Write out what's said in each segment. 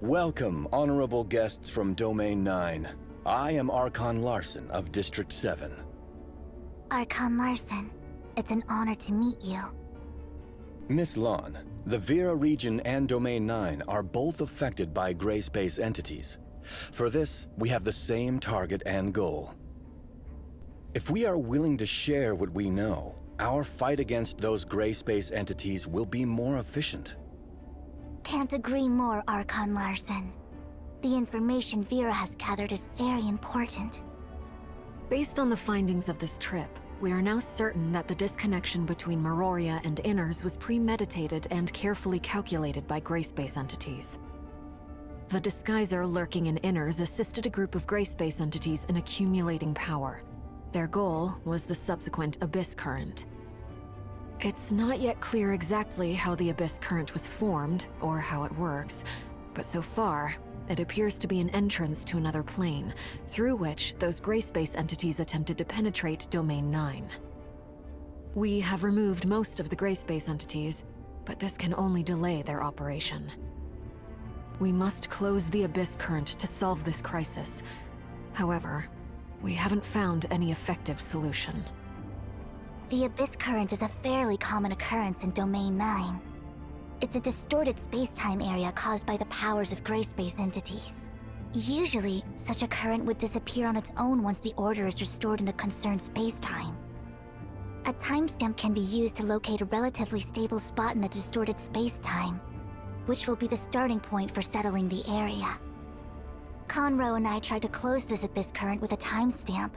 Welcome, honorable guests from Domain 9. I am Archon Larson of District 7. Archon Larson, it's an honor to meet you. Miss Lon, the Vera region and Domain 9 are both affected by gray space entities. For this, we have the same target and goal. If we are willing to share what we know, our fight against those gray space entities will be more efficient. Can't agree more, Archon Larson. The information Vera has gathered is very important. Based on the findings of this trip, we are now certain that the disconnection between Meroria and Innars was premeditated and carefully calculated by gray space entities. The disguiser lurking in Innars assisted a group of gray space entities in accumulating power. Their goal was the subsequent Abyss Current. It's not yet clear exactly how the Abyss Current was formed, or how it works, but so far, it appears to be an entrance to another plane, through which those gray space entities attempted to penetrate Domain 9. We have removed most of the gray space entities, but this can only delay their operation. We must close the Abyss Current to solve this crisis. However, we haven't found any effective solution. The Abyss Current is a fairly common occurrence in Domain 9. It's a distorted space-time area caused by the powers of gray space entities. Usually, such a current would disappear on its own once the order is restored in the concerned space-time. A timestamp can be used to locate a relatively stable spot in a distorted space-time, which will be the starting point for settling the area. Conroe and I tried to close this Abyss Current with a timestamp,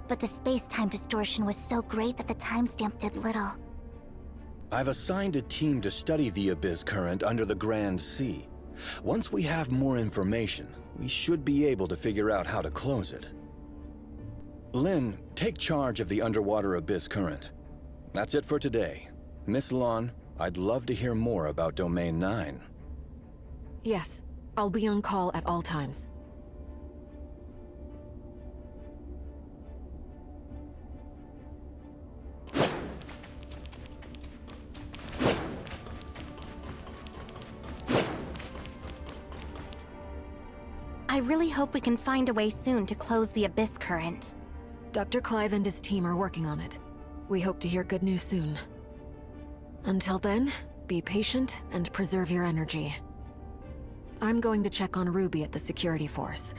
but the space-time distortion was so great that the timestamp did little. I've assigned a team to study the Abyss Current under the Grand Sea. Once we have more information, we should be able to figure out how to close it. Lynn, take charge of the underwater Abyss Current. That's it for today. Miss Lon, I'd love to hear more about Domain 9. Yes, I'll be on call at all times. I really hope we can find a way soon to close the Abyss Current. Dr. Clive and his team are working on it. We hope to hear good news soon. Until then, be patient and preserve your energy. I'm going to check on Ruby at the security force.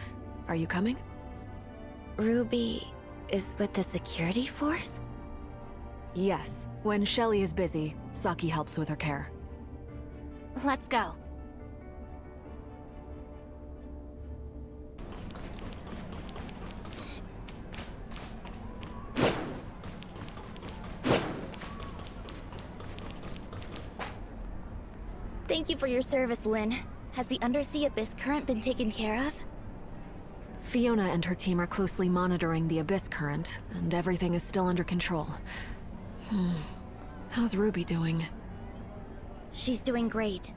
Are you coming? Ruby is with the security force? Yes. When Shelly is busy, Saki helps with her care. Let's go. Thank you for your service, Lynn. Has the Undersea Abyss Current been taken care of? Fiona and her team are closely monitoring the Abyss Current, and everything is still under control. How's Ruby doing? She's doing great.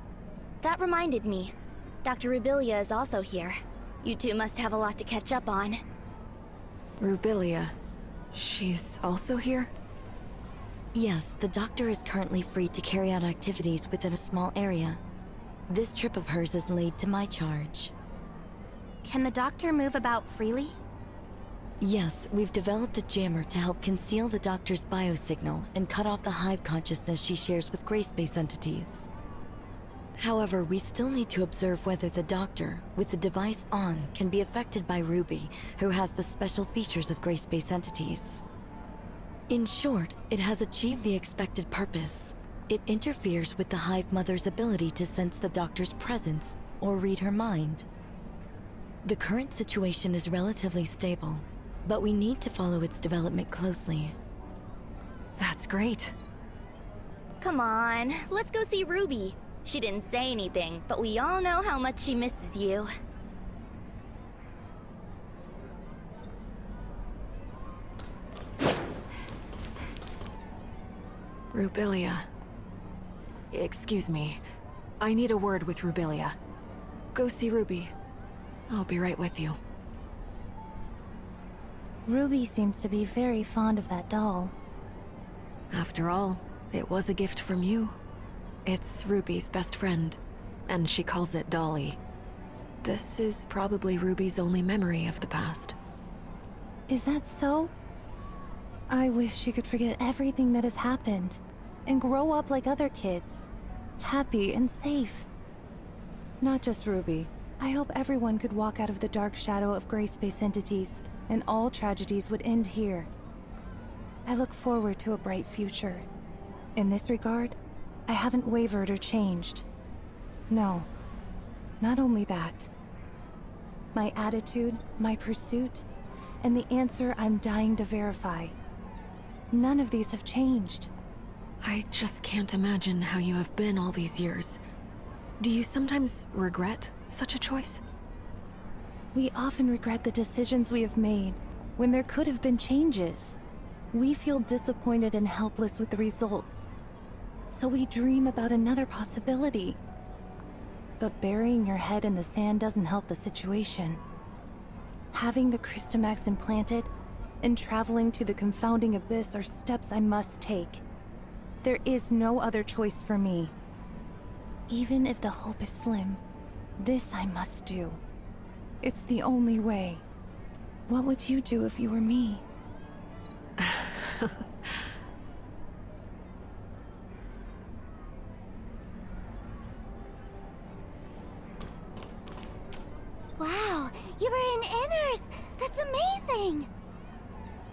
That reminded me. Dr. Rubilia is also here. You two must have a lot to catch up on. Rubilia? She's also here? Yes, the doctor is currently free to carry out activities within a small area. This trip of hers is laid to my charge. Can the doctor move about freely? Yes, we've developed a jammer to help conceal the doctor's biosignal and cut off the hive consciousness she shares with gray space entities. However, we still need to observe whether the doctor, with the device on, can be affected by Ruby, who has the special features of gray space entities. In short, it has achieved the expected purpose. It interferes with the Hive Mother's ability to sense the doctor's presence or read her mind. The current situation is relatively stable, but we need to follow its development closely. That's great. Come on, let's go see Ruby. She didn't say anything, but we all know how much she misses you. Rubilia. Excuse me. I need a word with Rubilia. Go see Ruby. I'll be right with you. Ruby seems to be very fond of that doll. After all, it was a gift from you. It's Ruby's best friend, and she calls it Dolly. This is probably Ruby's only memory of the past. Is that so? I wish she could forget everything that has happened and grow up like other kids, happy and safe. Not just Ruby. I hope everyone could walk out of the dark shadow of gray space entities, and all tragedies would end here. I look forward to a bright future. In this regard, I haven't wavered or changed. No, not only that. My attitude, my pursuit, and the answer I'm dying to verify. None of these have changed. I just can't imagine how you have been all these years. Do you sometimes regret such a choice? We often regret the decisions we have made, when there could have been changes. We feel disappointed and helpless with the results. So we dream about another possibility. But burying your head in the sand doesn't help the situation. Having the Crystamax implanted and traveling to the confounding abyss are steps I must take. There is no other choice for me. Even if the hope is slim, this I must do. It's the only way. What would you do if you were me? Wow, you were in Innars! That's amazing!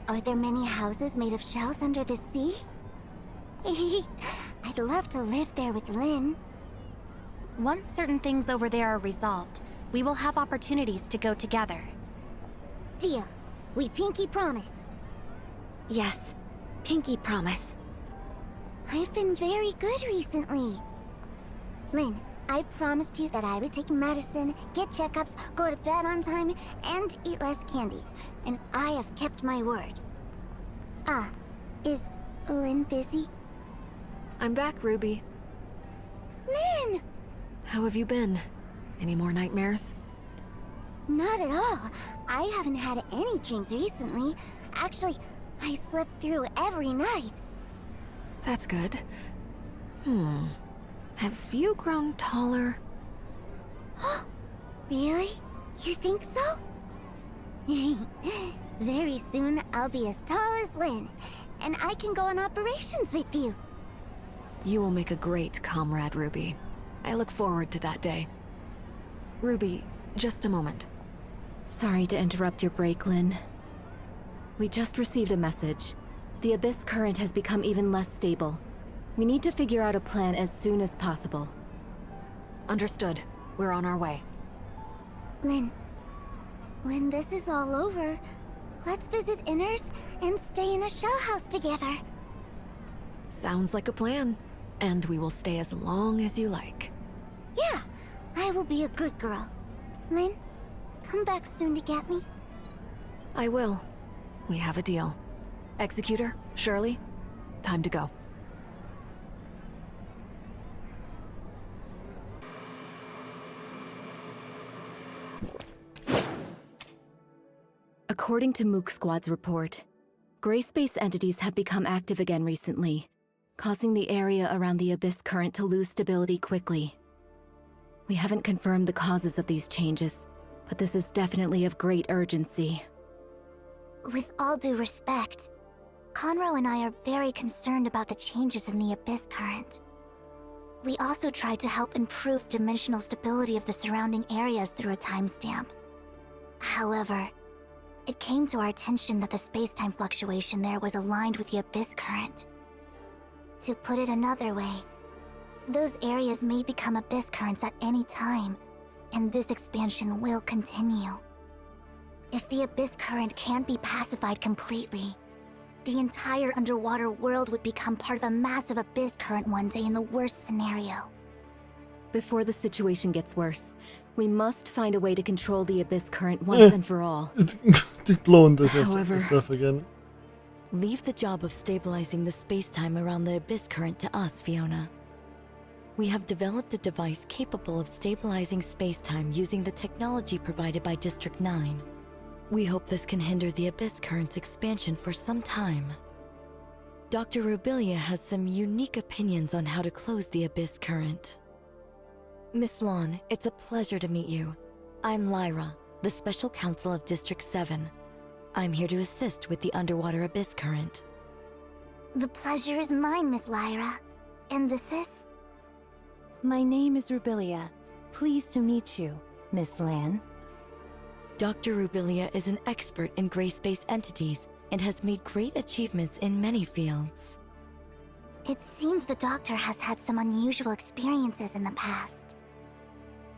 Are there many houses made of shells under the sea? I'd love to live there with Lynn. Once certain things over there are resolved, we will have opportunities to go together. Deal. We pinky promise. Yes, pinky promise. I've been very good recently. Lynn, I promised you that I would take medicine, get checkups, go to bed on time, and eat less candy. And I have kept my word. Is Lynn busy? I'm back, Ruby. Lynn! How have you been? Any more nightmares? Not at all. I haven't had any dreams recently. Actually, I slept through every night. That's good. Have you grown taller? Really? You think so? Very soon, I'll be as tall as Lynn, and I can go on operations with you. You will make a great comrade, Ruby. I look forward to that day. Ruby, just a moment. Sorry to interrupt your break, Lynn. We just received a message. The Abyss current has become even less stable. We need to figure out a plan as soon as possible. Understood. We're on our way. Lynn, when this is all over, let's visit Innars and stay in a shell house together. Sounds like a plan. And we will stay as long as you like. Yeah, I will be a good girl. Lynn, come back soon to get me. I will. We have a deal. Executor, Shirley, time to go. According to Mook Squad's report, gray space entities have become active again recently, causing the area around the Abyss current to lose stability quickly. We haven't confirmed the causes of these changes, but this is definitely of great urgency. With all due respect, Conroe and I are very concerned about the changes in the Abyss current. We also tried to help improve dimensional stability of the surrounding areas through a timestamp. However, it came to our attention that the space-time fluctuation there was aligned with the Abyss current. To put it another way, those areas may become Abyss currents at any time, and this expansion will continue. If the Abyss current can't be pacified completely, the entire underwater world would become part of a massive Abyss current one day in the worst scenario. Before the situation gets worse, we must find a way to control the Abyss current once and for all. Die klonen das However- stuff again. Leave the job of stabilizing the space-time around the Abyss current to us, Fiona. We have developed a device capable of stabilizing space-time using the technology provided by District 9. We hope this can hinder the Abyss current's expansion for some time. Dr. Rubilia has some unique opinions on how to close the Abyss current. Miss Lon, it's a pleasure to meet you. I'm Lyra, the Special Counsel of District 7. I'm here to assist with the underwater abyss current. The pleasure is mine, Miss Lyra. And this is? My name is Rubilia. Pleased to meet you, Miss Lan. Dr. Rubilia is an expert in gray space entities and has made great achievements in many fields. It seems the doctor has had some unusual experiences in the past.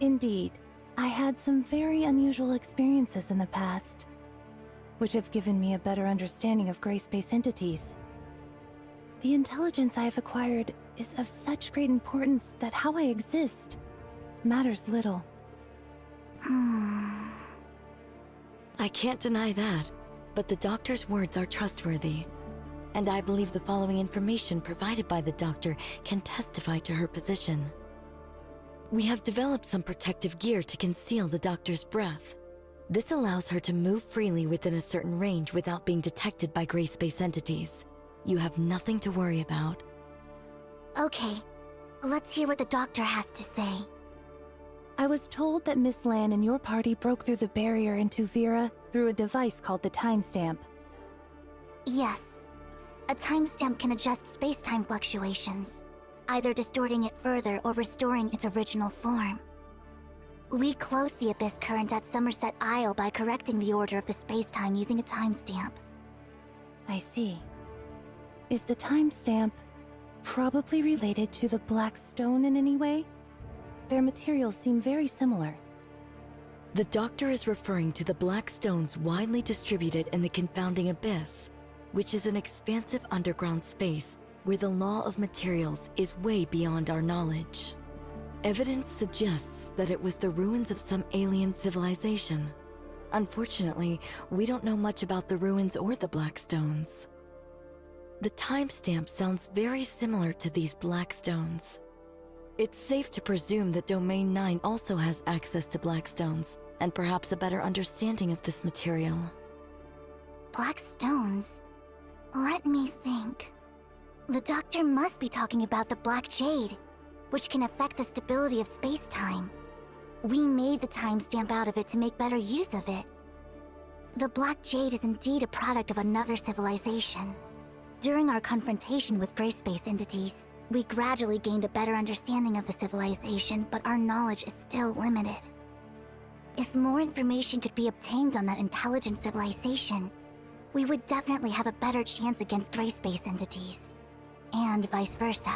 Indeed, I had some very unusual experiences in the past, which have given me a better understanding of gray space entities. The intelligence I have acquired is of such great importance that how I exist matters little. I can't deny that, but the doctor's words are trustworthy. And I believe the following information provided by the doctor can testify to her position. We have developed some protective gear to conceal the doctor's breath. This allows her to move freely within a certain range without being detected by gray space entities. You have nothing to worry about. Okay, let's hear what the doctor has to say. I was told that Miss Lan and your party broke through the barrier into Vera through a device called the timestamp. Yes. A timestamp can adjust space-time fluctuations, either distorting it further or restoring its original form. We closed the abyss current at Somerset Isle by correcting the order of the space-time using a timestamp. I see. Is the timestamp probably related to the Black Stone in any way? Their materials seem very similar. The doctor is referring to the black stones widely distributed in the confounding abyss, which is an expansive underground space where the law of materials is way beyond our knowledge. Evidence suggests that it was the ruins of some alien civilization. Unfortunately, we don't know much about the ruins or the black stones. The timestamp sounds very similar to these black stones. It's safe to presume that Domain 9 also has access to black stones, and perhaps a better understanding of this material. Black stones? Let me think. The doctor must be talking about the Black Jade, which can affect the stability of space-time. We made the timestamp out of it to make better use of it. The Black Jade is indeed a product of another civilization. During our confrontation with gray space entities, we gradually gained a better understanding of the civilization, but our knowledge is still limited. If more information could be obtained on that intelligent civilization, we would definitely have a better chance against gray space entities. And vice versa.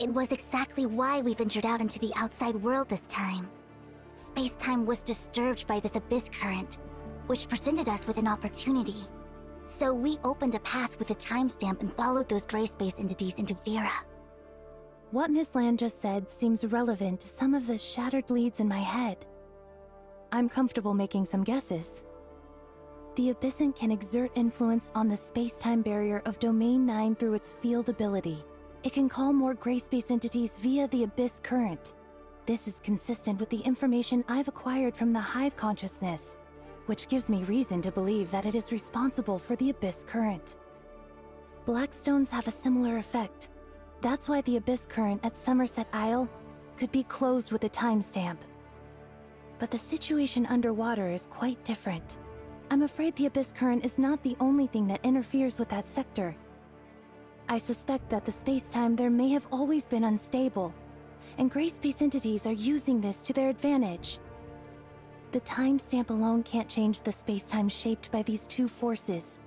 It was exactly why we ventured out into the outside world this time. Space-time was disturbed by this abyss current, which presented us with an opportunity. So we opened a path with a timestamp and followed those gray space entities into Vera. What Miss Lan just said seems relevant to some of the shattered leads in my head. I'm comfortable making some guesses. The Abyssant can exert influence on the space-time barrier of Domain 9 through its field ability. It can call more gray space entities via the Abyss current. This is consistent with the information I've acquired from the Hive consciousness, which gives me reason to believe that it is responsible for the Abyss current. Black stones have a similar effect. That's why the Abyss current at Somerset Isle could be closed with a timestamp. But the situation underwater is quite different. I'm afraid the Abyss current is not the only thing that interferes with that sector. I suspect that the space-time there may have always been unstable, and gray space entities are using this to their advantage. The timestamp alone can't change the space-time shaped by these two forces.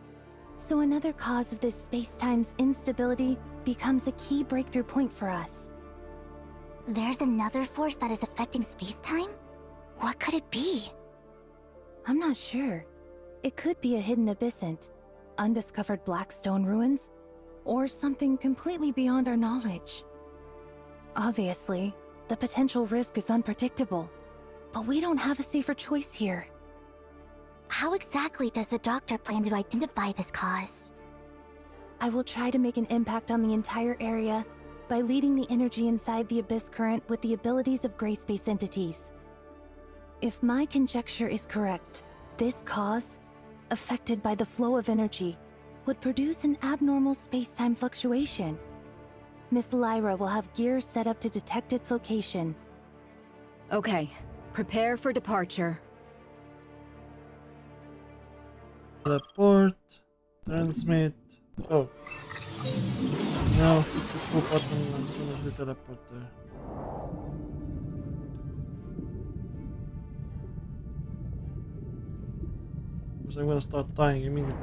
So another cause of this space-time's instability becomes a key breakthrough point for us. There's another force that is affecting space-time? What could it be? I'm not sure. It could be a hidden abyssant, undiscovered black stone ruins, or something completely beyond our knowledge. Obviously, the potential risk is unpredictable, but we don't have a safer choice here. How exactly does the doctor plan to identify this cause? I will try to make an impact on the entire area by leading the energy inside the abyss current with the abilities of gray space entities. If my conjecture is correct, this cause, affected by the flow of energy, would produce an abnormal space-time fluctuation. Miss Lyra will have gear set up to detect its location. Okay. Prepare for departure. Teleport. Transmit. Oh. Now hit the go button as soon as we teleport there. Because I'm gonna start dying immediately.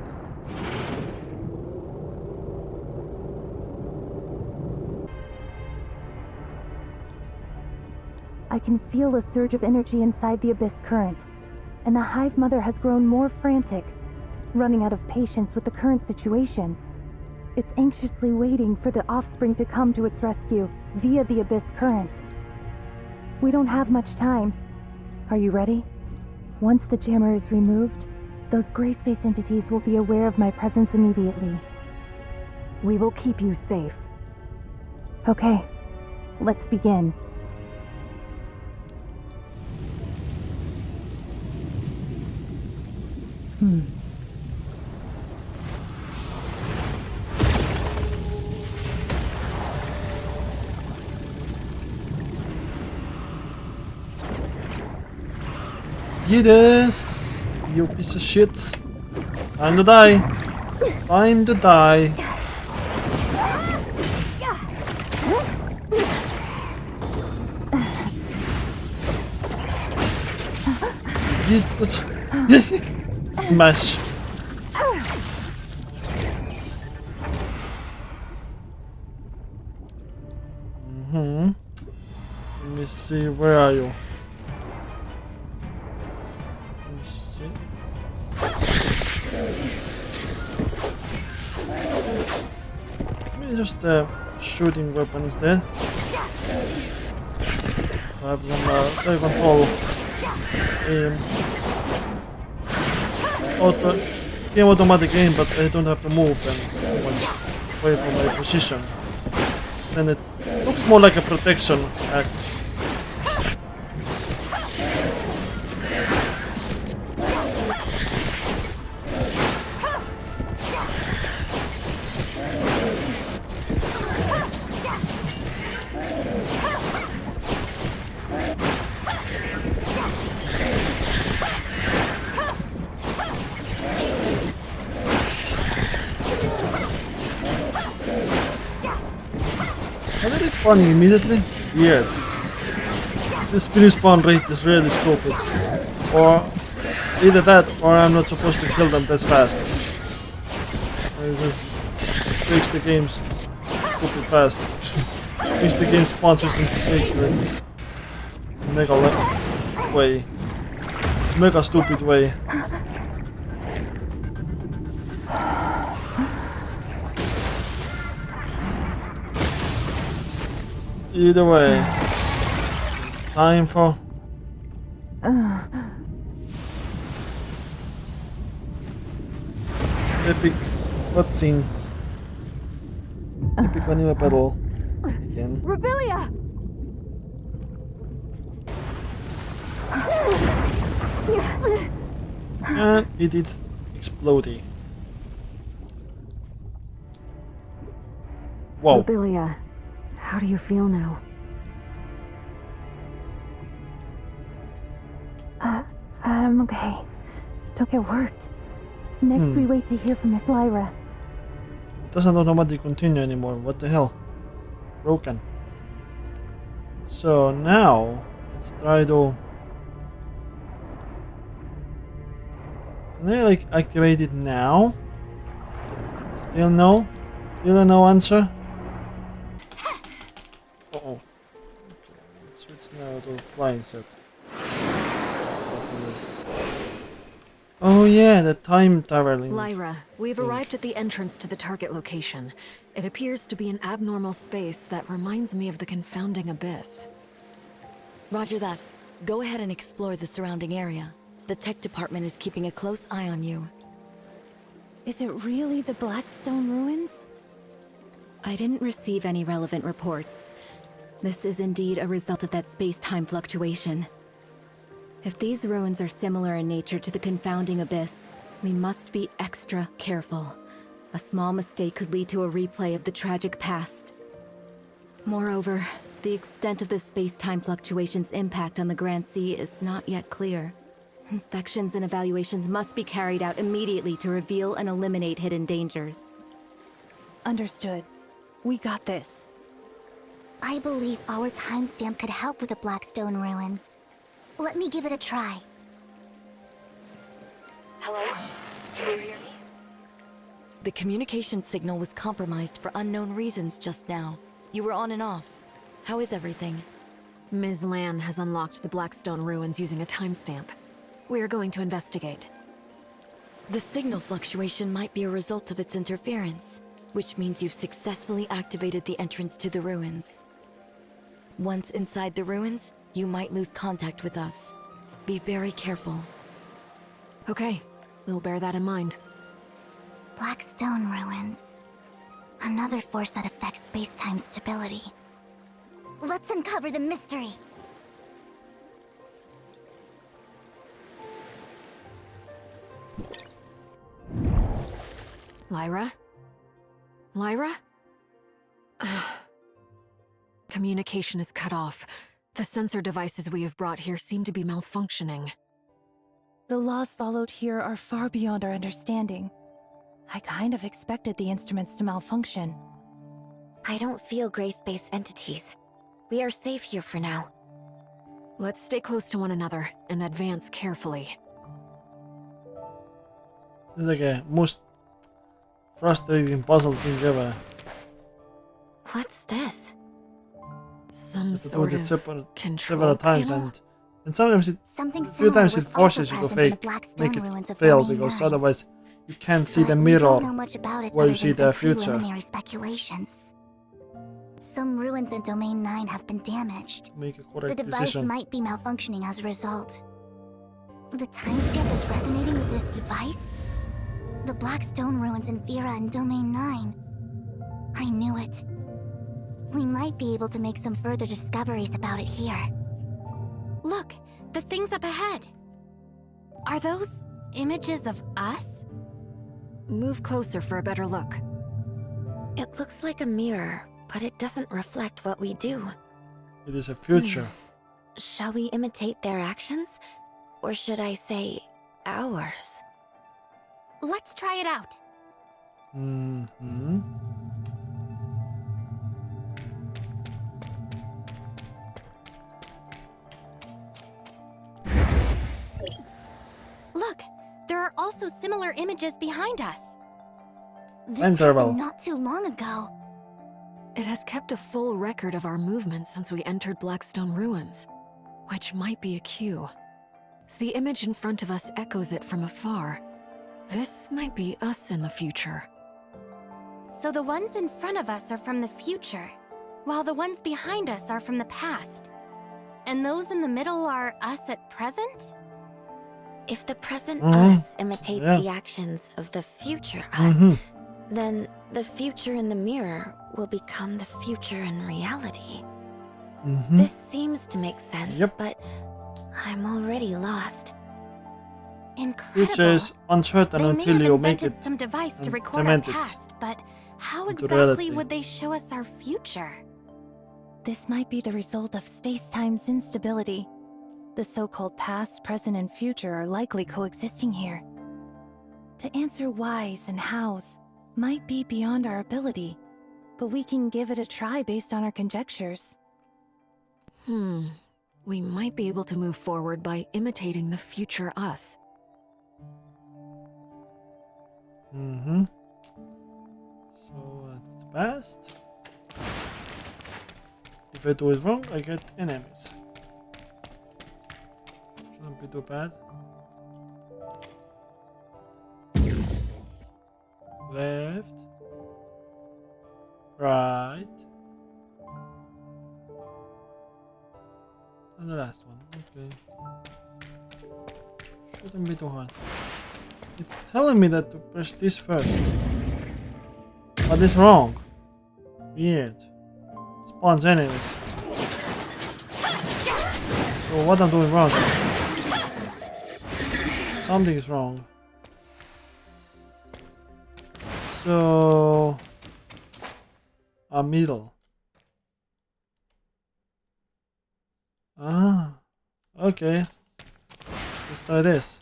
I can feel a surge of energy inside the Abyss current, and the Hive Mother has grown more frantic, running out of patience with the current situation. It's anxiously waiting for the offspring to come to its rescue via the Abyss current. We don't have much time. Are you ready? Once the jammer is removed, those gray space entities will be aware of my presence immediately. We will keep you safe. Okay, let's begin. Yes, you piece of shit. Time to die. Time to die. Smash. Let me see, where are you? Let me see. Maybe just a shooting weapon instead. I have some control. Game automatic aim, but I don't have to move them too much away from my position. Then it looks more like a protection act. Are they respawning immediately? Weird. This respawn rate is really stupid. Or either that, or I'm not supposed to kill them that fast. It just makes the game stupid fast. Makes the game spawn system mega way. Mega stupid way. Either way, time for epic cutscene. Epic anime battle again. Rebellia! And it is exploding. Whoa. Rebellia, how do you feel now? I'm okay. Don't get worked. Next we wait to hear from Miss Lyra. It doesn't automatically continue anymore. What the hell? Broken. So now, let's try to... Can I like activate it now? Still no? Still a no answer? Uh-oh. Okay, let's switch now to flying set. Oh yeah, the time traveling. Lyra, we've arrived at the entrance to the target location. It appears to be an abnormal space that reminds me of the confounding abyss. Roger that. Go ahead and explore the surrounding area. The tech department is keeping a close eye on you. Is it really the Blackstone ruins? I didn't receive any relevant reports. This is indeed a result of that space-time fluctuation. If these ruins are similar in nature to the confounding abyss, we must be extra careful. A small mistake could lead to a replay of the tragic past. Moreover, The extent of the space-time fluctuation's impact on the Grand Sea is not yet clear. Inspections and evaluations must be carried out immediately to reveal and eliminate hidden dangers. Understood. We got this. I believe our timestamp could help with the Blackstone ruins. Let me give it a try. Hello? Can you hear me? The communication signal was compromised for unknown reasons just now. You were on and off. How is everything? Ms. Lan has unlocked the Blackstone ruins using a timestamp. We are going to investigate. The signal fluctuation might be a result of its interference, which means you've successfully activated the entrance to the ruins. Once inside the ruins, you might lose contact with us. Be very careful. Okay, we'll bear that in mind. Blackstone ruins. Another force that affects space-time stability. Let's uncover the mystery. Lyra? Lyra? Communication is cut off. The sensor devices we have brought here seem to be malfunctioning. The laws followed here are far beyond our understanding. I kind of expected the instruments to malfunction. I don't feel gray space entities. We are safe here for now. Let's stay close to one another and advance carefully. This is like a most frustrating puzzle thing ever. What's this? Some To do sort it of several control times, panel? and sometimes it Something a few similar times it was also forces you to present in the fake, Blackstone make ruins it of fail Domain because 9. otherwise you can't see the But we mirror don't know much about it where other you see than the some future. preliminary speculations. Some ruins in Domain 9 have been damaged. Make a The correct device decision. might be malfunctioning as a result. The timestamp is resonating with this device? The Blackstone ruins in Vera and Domain 9. I knew it. We might be able to make some further discoveries about it here. Look, the things up ahead. Are those images of us? Move closer for a better look. It looks like a mirror, but it doesn't reflect what we do. It is a future. Shall we imitate their actions? Or should I say, ours? Let's try it out. Mm-hmm. Look, there are also similar images behind us. This Interval. happened not too long ago. It has kept a full record of our movements since we entered Blackstone ruins, which might be a cue. The image in front of us echoes it from afar. This might be us in the future. So the ones in front of us are from the future, while the ones behind us are from the past. And those in the middle are us at present? If the present Mhm. us imitates Yeah. the actions of the future us, Mhm. then the future in the mirror will become the future in reality. Mhm. This seems to make sense, Yep. but I'm already lost. Incredible. Future is uncertain They may until have you make invented it. some device to and record our cement it past, but how into exactly reality. would they show us our future? This might be the result of space-time's instability. The so-called past, present, and future are likely coexisting here. To answer whys and hows might be beyond our ability, but we can give it a try based on our conjectures. We might be able to move forward by imitating the future us. Mm-hmm. So that's the past. If I do it wrong, I get enemies. Shouldn't be too bad. Left. Right. And the last one. Okay. Shouldn't be too hard. It's telling me that to press this first. But it's wrong. Weird. Spawns enemies. So what I'm doing wrong? Something is wrong. So a middle. Ah, okay. Let's try this.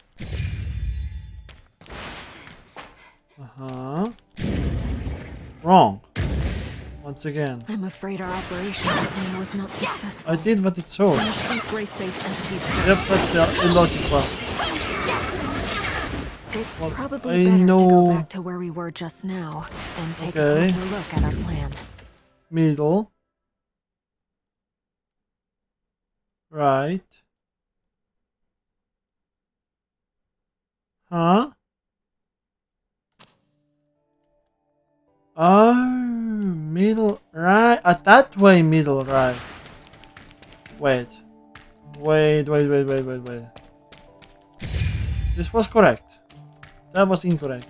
Uh-huh. Wrong. Once again. I'm afraid our operation just now was not successful. I did what it showed. Finish these grace-based entities first. Yep, that's the illogical. It's Well, probably I better to know- go back to where we were just now and take Okay. a closer look at our plan. Middle. Right. Huh? Oh, middle right. That way, middle right. Wait. Wait. This was correct. That was incorrect.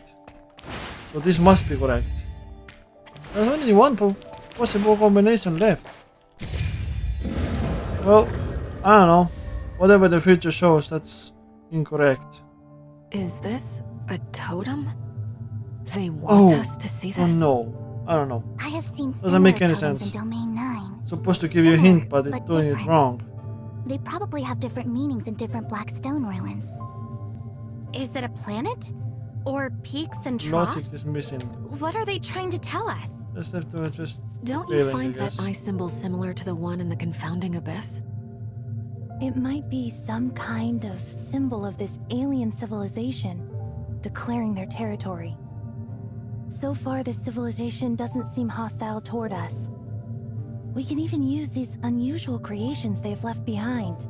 So this must be correct. There's only one possible combination left. Well, I don't know. Whatever the future shows, that's incorrect. Is this a totem? They want us to see Oh this? no. I don't know. I have seen Doesn't similar make any totems sense. in Domain 9. Supposed to give you a Similar, hint, but it's but doing it different. wrong. They probably have different meanings in different black stone ruins. Is it a planet? Or peaks and Logic troughs? is missing. What are they trying to tell us? Just have to just Don't you feeling, I find that guess. eye symbol similar to the one in the confounding abyss? It might be some kind of symbol of this alien civilization, declaring their territory. So far, this civilization doesn't seem hostile toward us. We can even use these unusual creations they've left behind.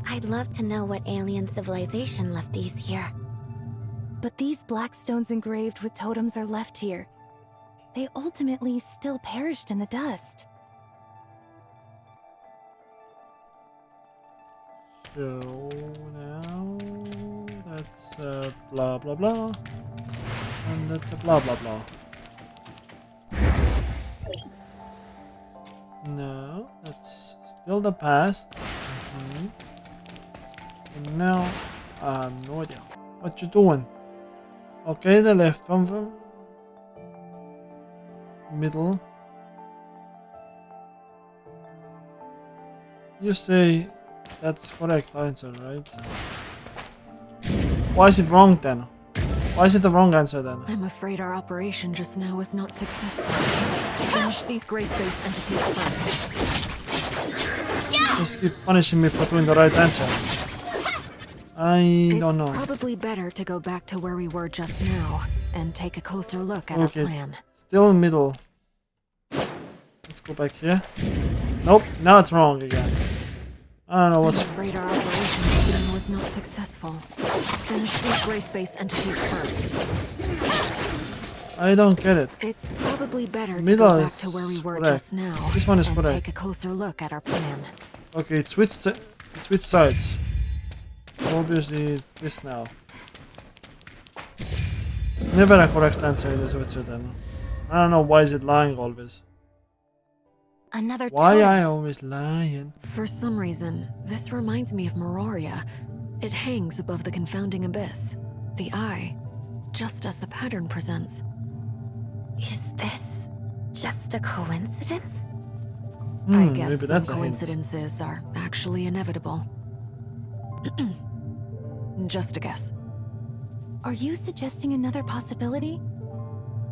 I'd love to know what alien civilization left these here. But these black stones engraved with totems are left here. They ultimately still perished in the dust. So now that's blah blah blah, and that's a blah blah blah. No, that's still the past. And now I have no idea what you doing. Okay, the left one from middle. You say that's correct answer, right? Why is it wrong then? Why is it the wrong answer then? I'm afraid our operation just now was not successful. Finish these grace-based entities first. Just keep punishing me for doing the right answer. I don't know. It's probably better to go back to where we were just now and take a closer look at our Okay. plan. Still in middle. Let's go back here. Nope, now it's wrong again. I don't know I'm what's... afraid our operation just now was not successful. Finish these grace-based entities first. I don't get it. It's probably better to Middle go back is to where we were correct. just now This one is and correct. take a closer look at our plan. Okay, it switched sides. So obviously it's this now. It's never a correct answer in the switcher then. I don't know why is it lying always. Another Why totem. I always lying? For some reason, this reminds me of Meroria. It hangs above the confounding abyss. The eye, just as the pattern presents. Is this just a coincidence? I guess maybe some that's a hint. coincidences are actually inevitable. Just a guess. Are you suggesting another possibility?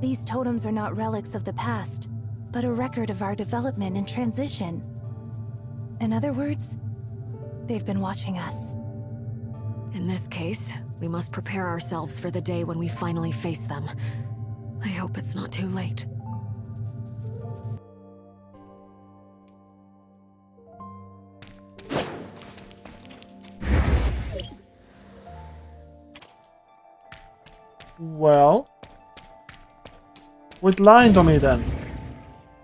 These totems are not relics of the past, but a record of our development and transition. In other words, they've been watching us. In this case, we must prepare ourselves for the day when we finally face them. I hope it's not too late. Well... Quit lying to me then.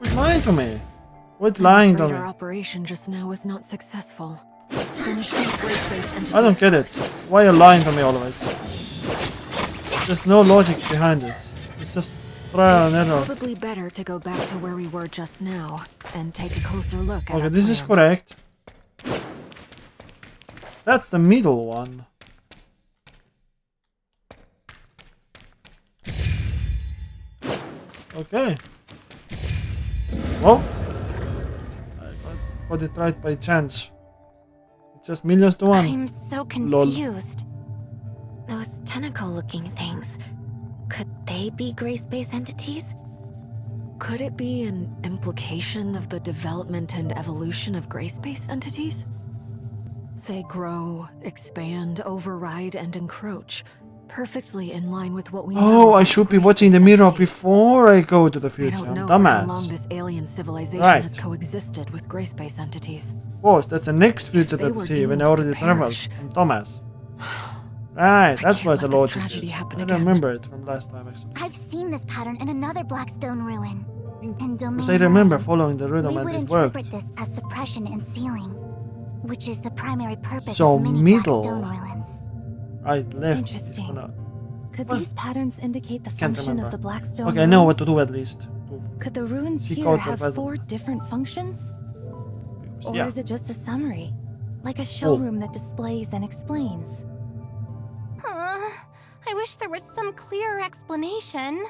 Quit lying to me. Quit lying to I'm me. afraid our operation just now was not successful. Finish these grace-based entities I don't get it. first. Why are you lying to me always? There's no logic behind this. It's just trial and error. Probably better to go back to where we were just now and take a closer look at Okay, our this is plan. correct. That's the middle one. Okay. Well, I got it right by chance. just millions to one. I'm so Lol. confused. Those tentacle-looking things, could they be gray space entities? Could it be an implication of the development and evolution of gray space entities? They grow, expand, override, and encroach, perfectly in line with what we know. Oh, I about should be gray watching the space mirror entities. before I go to the I future. don't I'm know for how long dumbass. this alien civilization Right. has coexisted with gray space entities. Of course, that's the next future They that I were see when I doomed to already traveled. perish. I'm dumbass. Right, that's can't why the let this logic tragedy is. happen I again. remember it from last time actually. I've seen this pattern in another Blackstone ruin. In Domain Because I remember 9, following the rhythm we and would it worked. interpret this as suppression and sealing, which is the primary purpose So of many middle. Blackstone ruins. Right, left. is Interesting. gonna- Could What? these patterns indicate the Can't function of remember. the Blackstone Okay, I know what to ruins? do at least. Could the ruins Seek here out the have battle. 4 different functions? Or Yeah. is it just a summary? Like a showroom that displays and explains? I wish there was some clearer explanation.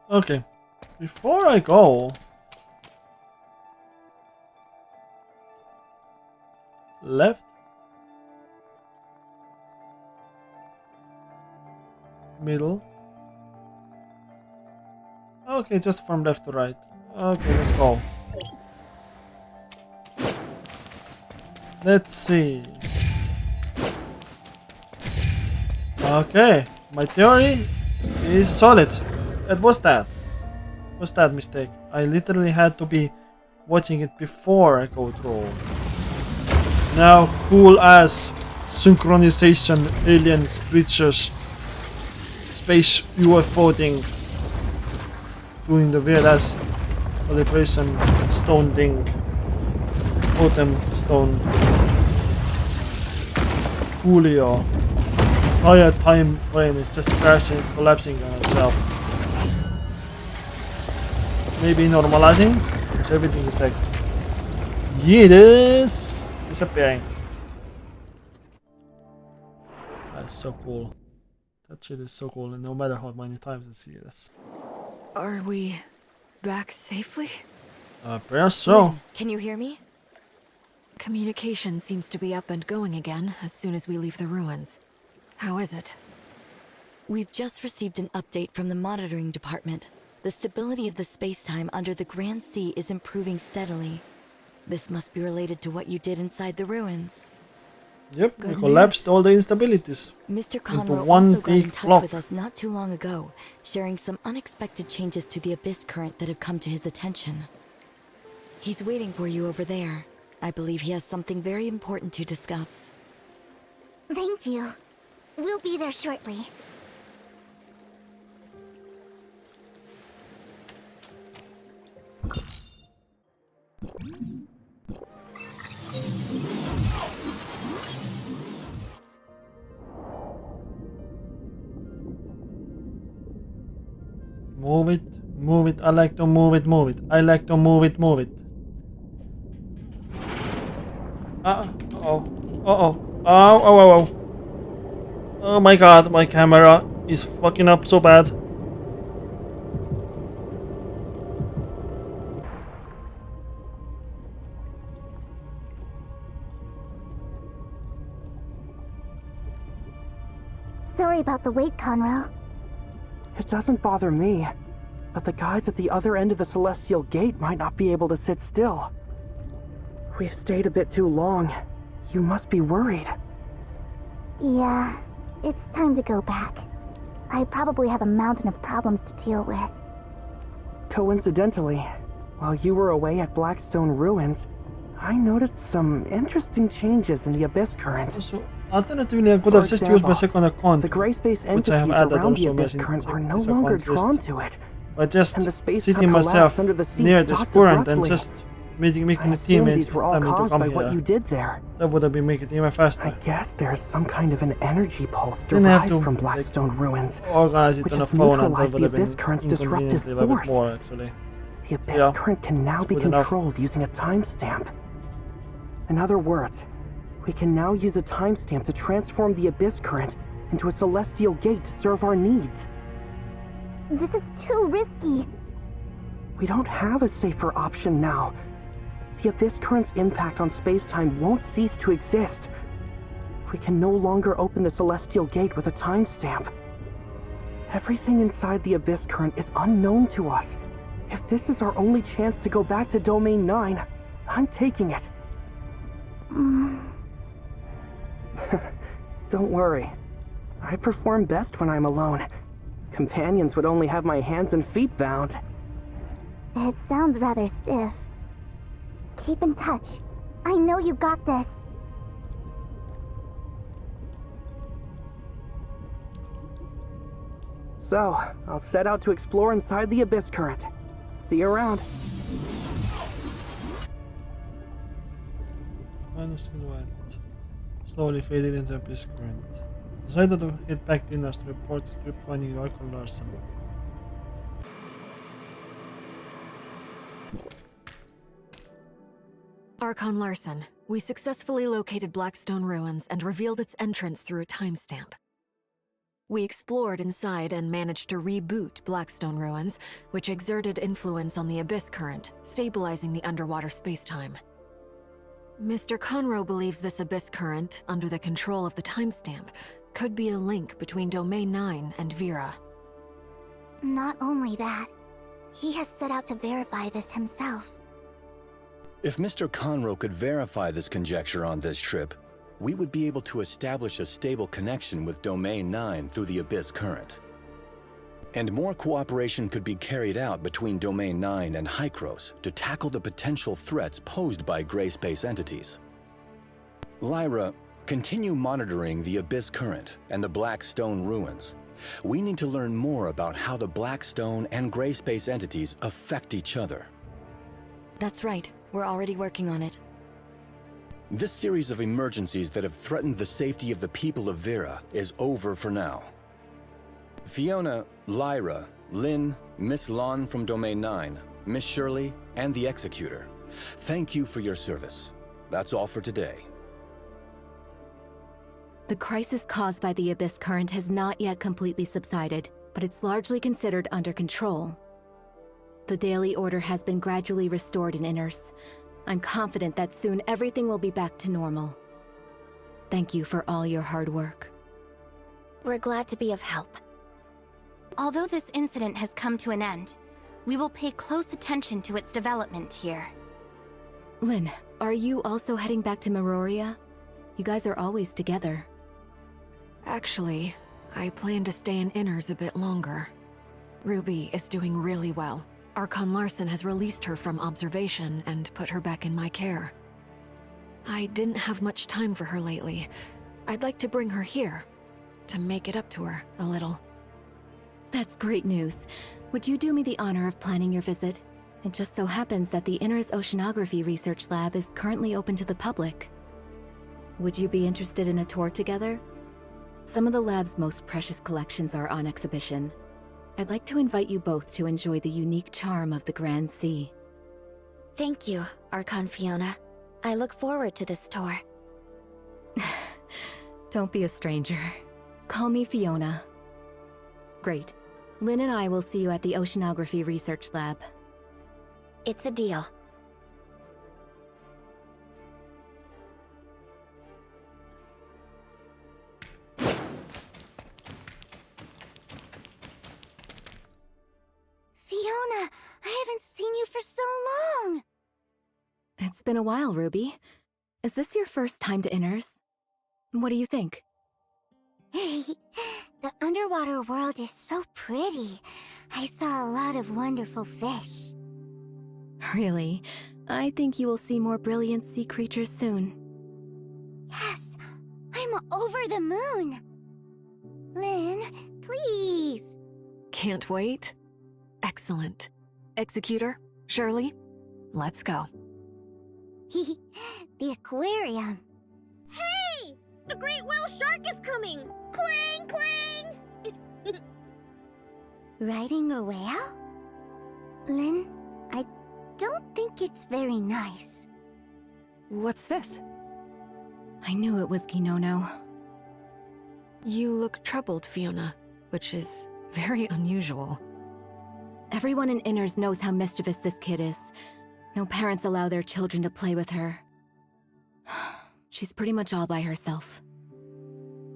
Okay. Before I go... Left? Middle? Okay, just from left to right. Okay, let's go. Let's see. Okay, my theory is solid. It was that. Was that mistake? I literally had to be watching it before I go through. Now, cool ass synchronization, alien creatures, space UFO thing, doing the weird ass calibration stone thing, totem stone, Julio. Entire time frame is just crashing, collapsing on itself. Maybe normalizing, so everything is like, yeah, it is disappearing. That's so cool. That shit is so cool, and no matter how many times I see this. Are we back safely? Perhaps so. Lynn, can you hear me? Communication seems to be up and going again as soon as we leave the ruins. How is it? We've just received an update from the monitoring department. The stability of the space-time under the Grand Sea is improving steadily. This must be related to what you did inside the ruins. Yep, we Good collapsed all the instabilities. Mr. Conroe one also got in big touch block. with us not too long ago, sharing some unexpected changes to the Abyss current that have come to his attention. He's waiting for you over there. I believe he has something very important to discuss. Thank you. We'll be there shortly. Move it, move it. I like to move it, move it. I like to move it, move it. Uh-oh. Uh-oh. Oh, oh, oh, oh. Oh my god, my camera is fucking up so bad. Sorry about the wait, Conroe. It doesn't bother me, but the guys at the other end of the Celestial Gate might not be able to sit still. We've stayed a bit too long. You must be worried. Yeah, it's time to go back. I probably have a mountain of problems to deal with. Coincidentally, while you were away at Blackstone Ruins, I noticed some interesting changes in the Abyss current. So, alternatively, I could have just used my second account, The gray space which I have entities added around the also Abyss in current are no this longer account drawn list. to it. By just And the space sitting collapsed myself under the sea near this stopped current and abruptly. just making I a assume teammate these were all for me to caused come by what you here. did there. That would have been making it even I faster. guess there's some kind of an energy pulse Didn't have derived to, from like, Blackstone Ruins. Organize it which on a has phone, and that neutralized would the have been Abyss current's disruptive inconveniently a little bit force. more actually. The Abyss Yeah, current can now that's be good enough. controlled using a timestamp. In other words, we can now use a timestamp to transform the Abyss current into a celestial gate to serve our needs. This is too risky. We don't have a safer option now. the Abyss Current's impact on space-time won't cease to exist. We can no longer open the Celestial Gate with a timestamp. Everything inside the Abyss Current is unknown to us. If this is our only chance to go back to Domain 9, I'm taking it. Don't worry. I perform best when I'm alone. Companions would only have my hands and feet bound. It sounds rather stiff. Keep in touch. I know you got this. So, I'll set out to explore inside the Abyss Current. See you around. Minor silhouette. Slowly faded into Abyss Current. Decided to head back to Innars to report the trip finding Archon Larson. Archon Larson, we successfully located Blackstone Ruins and revealed its entrance through a timestamp. We explored inside and managed to reboot Blackstone Ruins, which exerted influence on the Abyss Current, stabilizing the underwater spacetime. Mr. Conroe believes this Abyss Current, under the control of the timestamp, could be a link between Domain 9 and Vera. Not only that, he has set out to verify this himself. If Mr. Conroe could verify this conjecture on this trip, we would be able to establish a stable connection with Domain 9 through the Abyss Current. And more cooperation could be carried out between Domain 9 and Hykros to tackle the potential threats posed by gray space entities. Lyra, continue monitoring the Abyss Current and the Blackstone Ruins. We need to learn more about how the Blackstone and gray space entities affect each other. That's right. We're already working on it. This series of emergencies that have threatened the safety of the people of Vera is over for now. Fiona, Lyra, Lynn, Miss Lon from Domain 9, Miss Shirley, and the Executor, thank you for your service. That's all for today. The crisis caused by the Abyss Current has not yet completely subsided, but it's largely considered under control. The Daily Order has been gradually restored in Innars. I'm confident that soon everything will be back to normal. Thank you for all your hard work. We're glad to be of help. Although this incident has come to an end, we will pay close attention to its development here. Lynn, are you also heading back to Meroria? You guys are always together. Actually, I plan to stay in Innars a bit longer. Ruby is doing really well. Archon Larson has released her from observation and put her back in my care. I didn't have much time for her lately. I'd like to bring her here, to make it up to her a little. That's great news. Would you do me the honor of planning your visit? It just so happens that the Innars Oceanography Research Lab is currently open to the public. Would you be interested in a tour together? Some of the lab's most precious collections are on exhibition. I'd like to invite you both to enjoy the unique charm of the Grand Sea. Thank you, Archon Fiona. I look forward to this tour. Don't be a stranger. Call me Fiona. Great. Lynn and I will see you at the Oceanography Research Lab. It's a deal. Fiona, I haven't seen you for so long! It's been a while, Ruby. Is this your first time to Innars? What do you think? The underwater world is so pretty. I saw a lot of wonderful fish. Really? I think you will see more brilliant sea creatures soon. Yes, I'm over the moon. Lynn, please. Can't wait? Excellent. Executor, Shirley, let's go. The aquarium. Hey! The great whale shark is coming! Clang, clang! Riding a whale? Lynn, I don't think it's very nice. What's this? I knew it was Ginono. You look troubled, Fiona, which is very unusual. Everyone in Inners knows how mischievous this kid is. No parents allow their children to play with her. She's pretty much all by herself.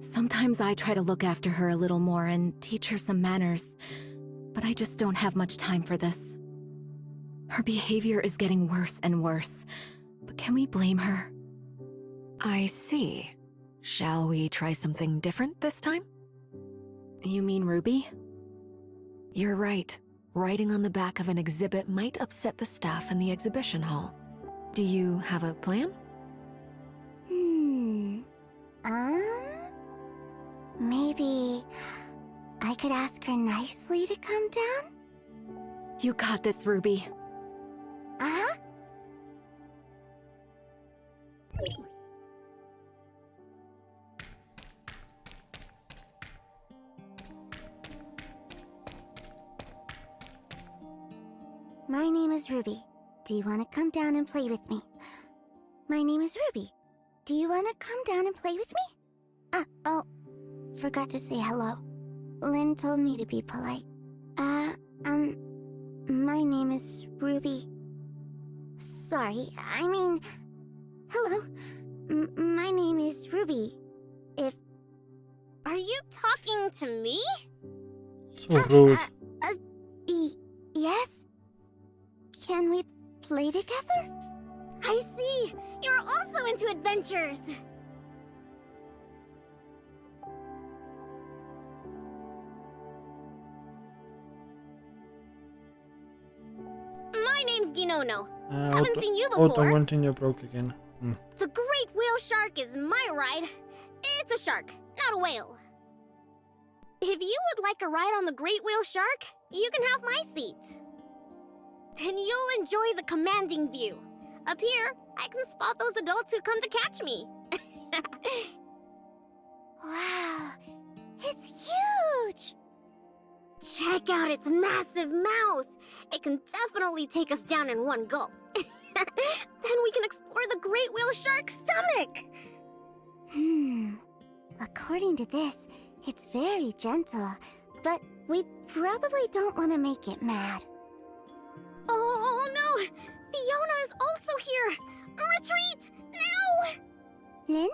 Sometimes I try to look after her a little more and teach her some manners, but I just don't have much time for this. Her behavior is getting worse and worse, but can we blame her? I see. Shall we try something different this time? You mean Ruby? You're right. Writing on the back of an exhibit might upset the staff in the exhibition hall. Do you have a plan? Maybe I could ask her nicely to come down? You got this, Ruby. Uh-huh. My name is Ruby. Do you want to come down and play with me? My name is Ruby. Do you want to come down and play with me? Oh, forgot to say hello. Lynn told me to be polite. My name is Ruby. Sorry, I mean, hello. My name is Ruby. Are you talking to me? So rude. Yes? Can we play together? I see! You're also into adventures! My name's Ginono. Haven't seen you before. Auto-continue broke again. The great whale shark is my ride. It's a shark, not a whale. If you would like a ride on the great whale shark, you can have my seat. Then you'll enjoy the commanding view. Up here, I can spot those adults who come to catch me. Wow, it's huge! Check out its massive mouth. It can definitely take us down in one gulp. Then we can explore the great whale shark's stomach. According to this, it's very gentle, but we probably don't want to make it mad. Oh no! Fiona is also here! Retreat! Now! Lynn?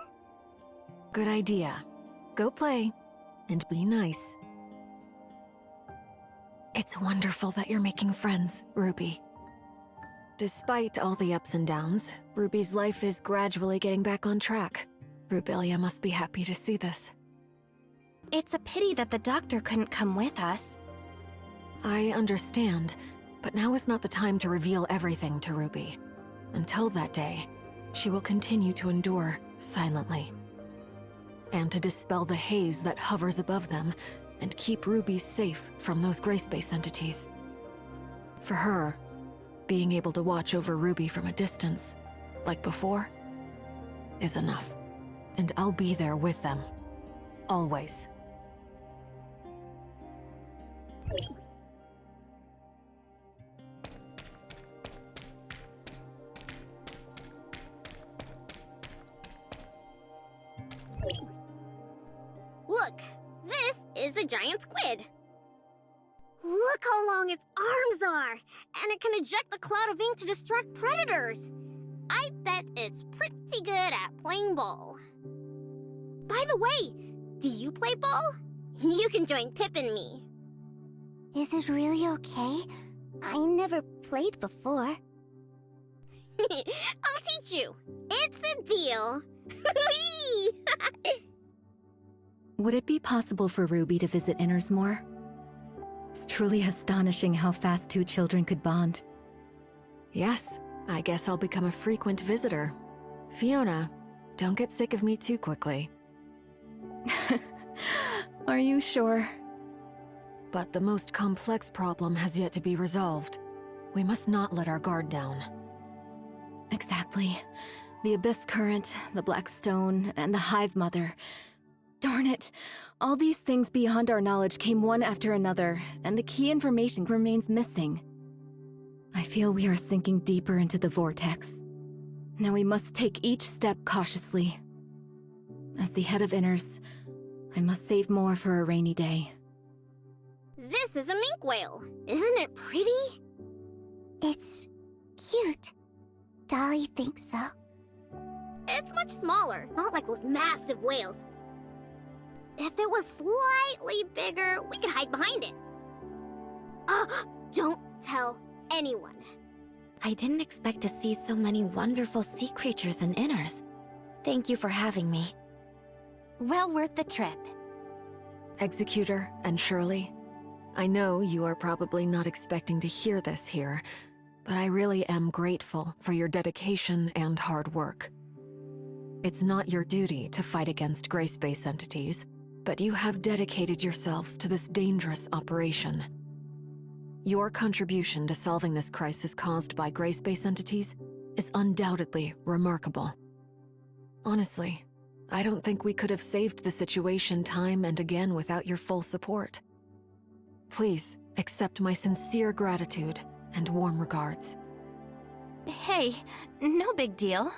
Good idea. Go play, and be nice. It's wonderful that you're making friends, Ruby. Despite all the ups and downs, Ruby's life is gradually getting back on track. Rubelia must be happy to see this. It's a pity that the doctor couldn't come with us. I understand, but now is not the time to reveal everything to Ruby. Until that day, she will continue to endure silently. And to dispel the haze that hovers above them, and keep Ruby safe from those gray space entities. For her, being able to watch over Ruby from a distance, like before, is enough. And I'll be there with them. Always. Look, this is a giant squid. Look how long its arms are, and it can eject the cloud of ink to distract predators. I bet it's pretty good at playing ball. By the way, do you play ball? You can join Pip and me. Is it really okay? I never played before. I'll teach you. It's a deal. Would it be possible for Ruby to visit Innars more? It's truly astonishing how fast two children could bond. Yes, I guess I'll become a frequent visitor. Fiona, don't get sick of me too quickly. Are you sure? But the most complex problem has yet to be resolved. We must not let our guard down. Exactly. The Abyss Current, the Black Stone, and the Hive Mother. Darn it! All these things beyond our knowledge came one after another, and the key information remains missing. I feel we are sinking deeper into the vortex. Now we must take each step cautiously. As the head of Innars, I must save more for a rainy day. This is a mink whale. Isn't it pretty? It's cute. Dolly thinks so. It's much smaller, not like those massive whales. If it was slightly bigger, we could hide behind it. Don't tell anyone. I didn't expect to see so many wonderful sea creatures in Innars. Thank you for having me. Well worth the trip. Executor and Shirley, I know you are probably not expecting to hear this here, but I really am grateful for your dedication and hard work. It's not your duty to fight against gray space entities, but you have dedicated yourselves to this dangerous operation. Your contribution to solving this crisis caused by gray space entities is undoubtedly remarkable. Honestly, I don't think we could have saved the situation time and again without your full support. Please accept my sincere gratitude and warm regards. Hey, no big deal.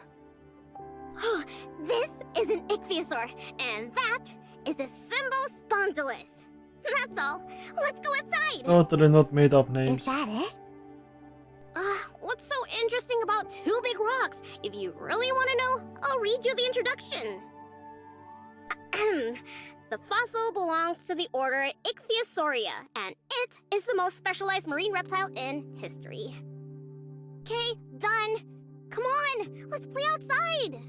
This is an ichthyosaur, and that is a Symbospondylus. That's all. Let's go inside. Totally not made up names. Is that it? What's so interesting about two big rocks? If you really want to know, I'll read you the introduction. The fossil belongs to the order Ichthyosauria, and it is the most specialized marine reptile in history. Okay, done. Come on, let's play outside.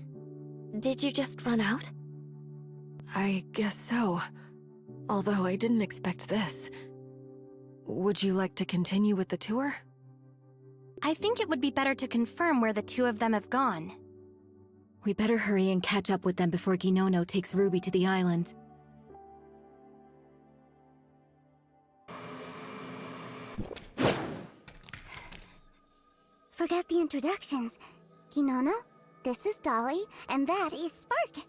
Did you just run out? I guess so. Although I didn't expect this. Would you like to continue with the tour? I think it would be better to confirm where the two of them have gone. We better hurry and catch up with them before Ginono takes Ruby to the island. Forget the introductions. Ginono, this is Dolly, and that is Spark.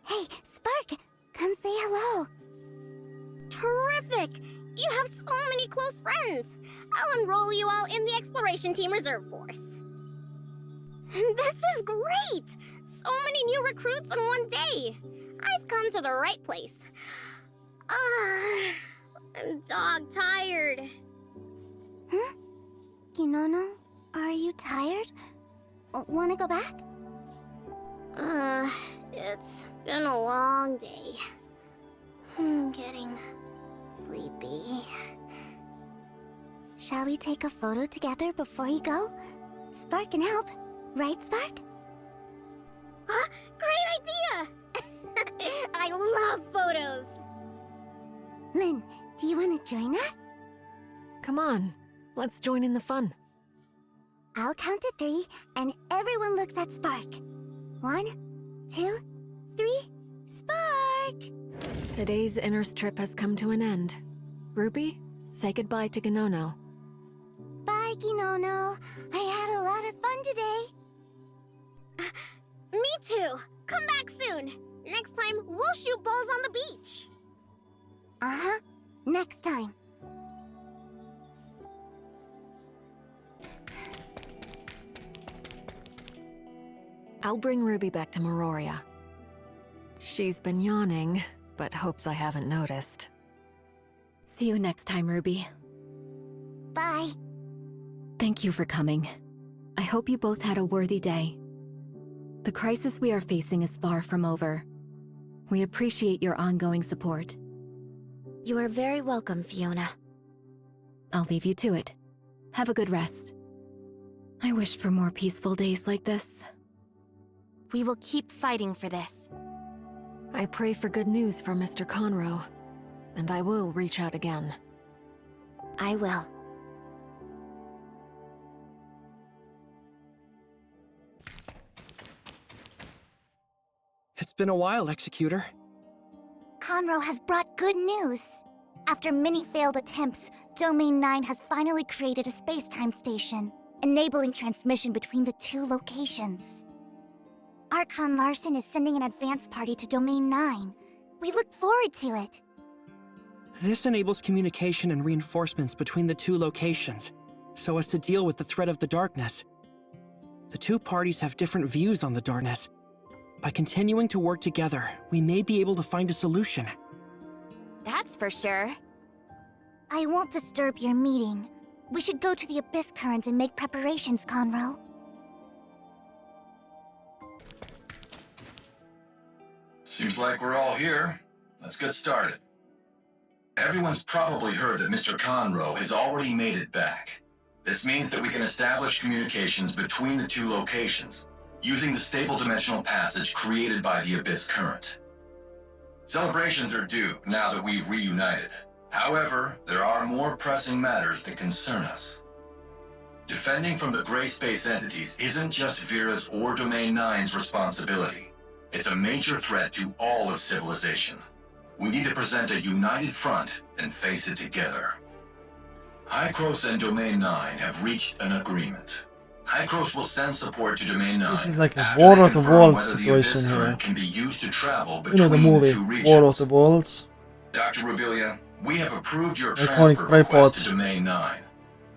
Hey, Spark, come say hello. Terrific! You have so many close friends. I'll enroll you all in the Exploration Team Reserve Force. This is great! So many new recruits in one day. I've come to the right place. I'm dog tired. Huh? Ginono, are you tired? Wanna go back? It's been a long day. I'm getting sleepy. Shall we take a photo together before you go? Spark can help. Right, Spark? Great idea! I love photos! Lynn, do you want to join us? Come on, let's join in the fun. I'll count to 3, and everyone looks at Spark. 1, 2, 3, Spark! Today's Innars trip has come to an end. Ruby, say goodbye to Ginono. Bye, Ginono. I had a lot of fun today. Me too! Come back soon! Next time, we'll shoot balls on the beach! Uh-huh. Next time. I'll bring Ruby back to Meroria. She's been yawning, but hopes I haven't noticed. See you next time, Ruby. Bye. Thank you for coming. I hope you both had a worthy day. The crisis we are facing is far from over. We appreciate your ongoing support. You are very welcome, Fiona. I'll leave you to it. Have a good rest. I wish for more peaceful days like this. We will keep fighting for this. I pray for good news from Mr. Conroe, and I will reach out again. I will. It's been a while, Executor. Conroe has brought good news. After many failed attempts, Domain 9 has finally created a space-time station, enabling transmission between the two locations. Archon Larson is sending an advance party to Domain 9. We look forward to it. This enables communication and reinforcements between the two locations, so as to deal with the threat of the darkness. The two parties have different views on the darkness. By continuing to work together, we may be able to find a solution. That's for sure. I won't disturb your meeting. We should go to the Abyss Current and make preparations, Conroe. Seems like we're all here. Let's get started. Everyone's probably heard that Mr. Conroe has already made it back. This means that we can establish communications between the two locations, using the stable dimensional passage created by the Abyss Current. Celebrations are due now that we've reunited. However, there are more pressing matters that concern us. Defending from the gray space entities isn't just Vera's or Domain 9's responsibility. It's a major threat to all of civilization. We need to present a united front and face it together. Hycros and Domain 9 have reached an agreement. Hycros will send support to Domain 9. This is like a after War they of the confirm Worlds whether the situation Abyss here. Current can be used to travel You between know the movie, the two regions. War of the Worlds. Dr. Rubilia, we have approved your Iconic transfer request tripods. to Domain 9.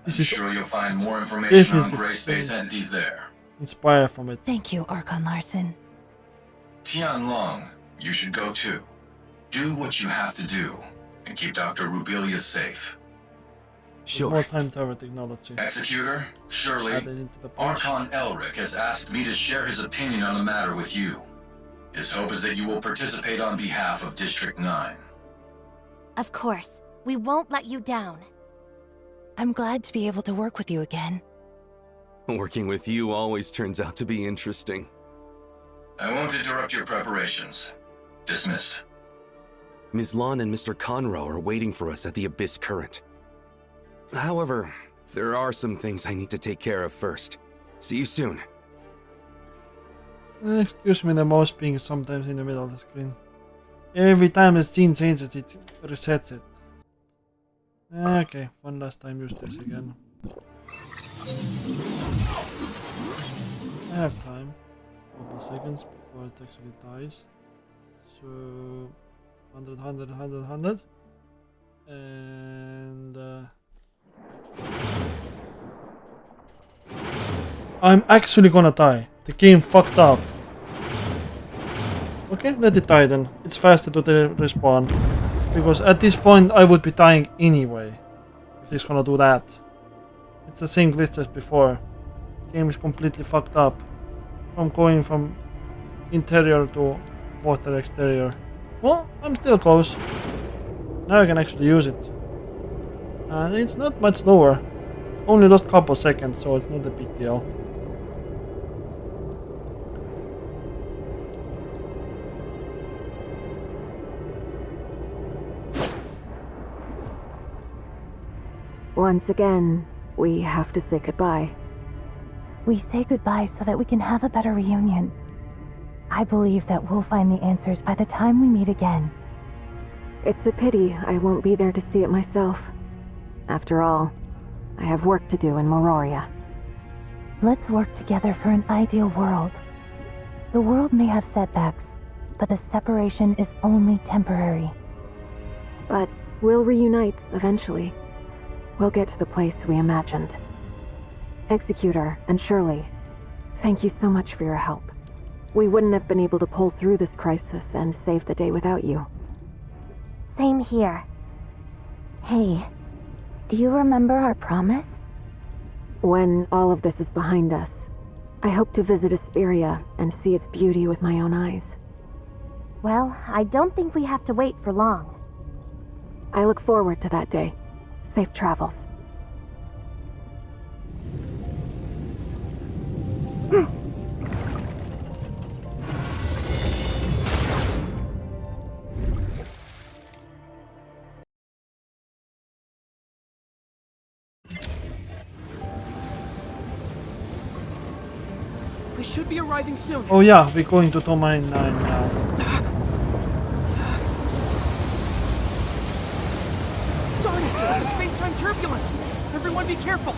This I'm is sure you'll find more information on definitely gray space entities there. inspired from it. Thank you, Archon Larson. Tianlong, you should go too. Do what you have to do, and keep Dr. Rubilia safe. More time travel technology Executor, Shirley, added into the punch. Archon Elric has asked me to share his opinion on the matter with you. His hope is that you will participate on behalf of District 9. Of course. We won't let you down. I'm glad to be able to work with you again. Working with you always turns out to be interesting. I won't interrupt your preparations. Dismissed. Ms. Lon and Mr. Conroe are waiting for us at the Abyss Current. However, there are some things I need to take care of first. See you soon. Excuse me, the mouse being sometimes in the middle of the screen. Every time the scene changes, it resets it. Okay, one last time use this again. I have time. Couple seconds before it actually dies. So 100, 100, 100, 100. And I'm actually gonna die. The game fucked up. Okay, let it die then. It's faster to respawn. Because at this point I would be dying anyway. If it's gonna do that. It's the same glitch as before. Game is completely fucked up. From going from interior to water exterior. Well, I'm still close. Now I can actually use it. And it's not much slower. Only lost a couple seconds, so it's not a big deal. Once again, we have to say goodbye. We say goodbye so that we can have a better reunion. I believe that we'll find the answers by the time we meet again. It's a pity I won't be there to see it myself. After all, I have work to do in Mororia. Let's work together for an ideal world. The world may have setbacks, but the separation is only temporary. But we'll reunite eventually. We'll get to the place we imagined. Executor and Shirley, thank you so much for your help. We wouldn't have been able to pull through this crisis and save the day without you. Same here. Hey, do you remember our promise? When all of this is behind us, I hope to visit Asperia and see its beauty with my own eyes. Well, I don't think we have to wait for long. I look forward to that day. Safe travels. We should be arriving soon. Oh yeah, we're going to Domain 9 now. Darn it! It's a space-time turbulence! Everyone be careful!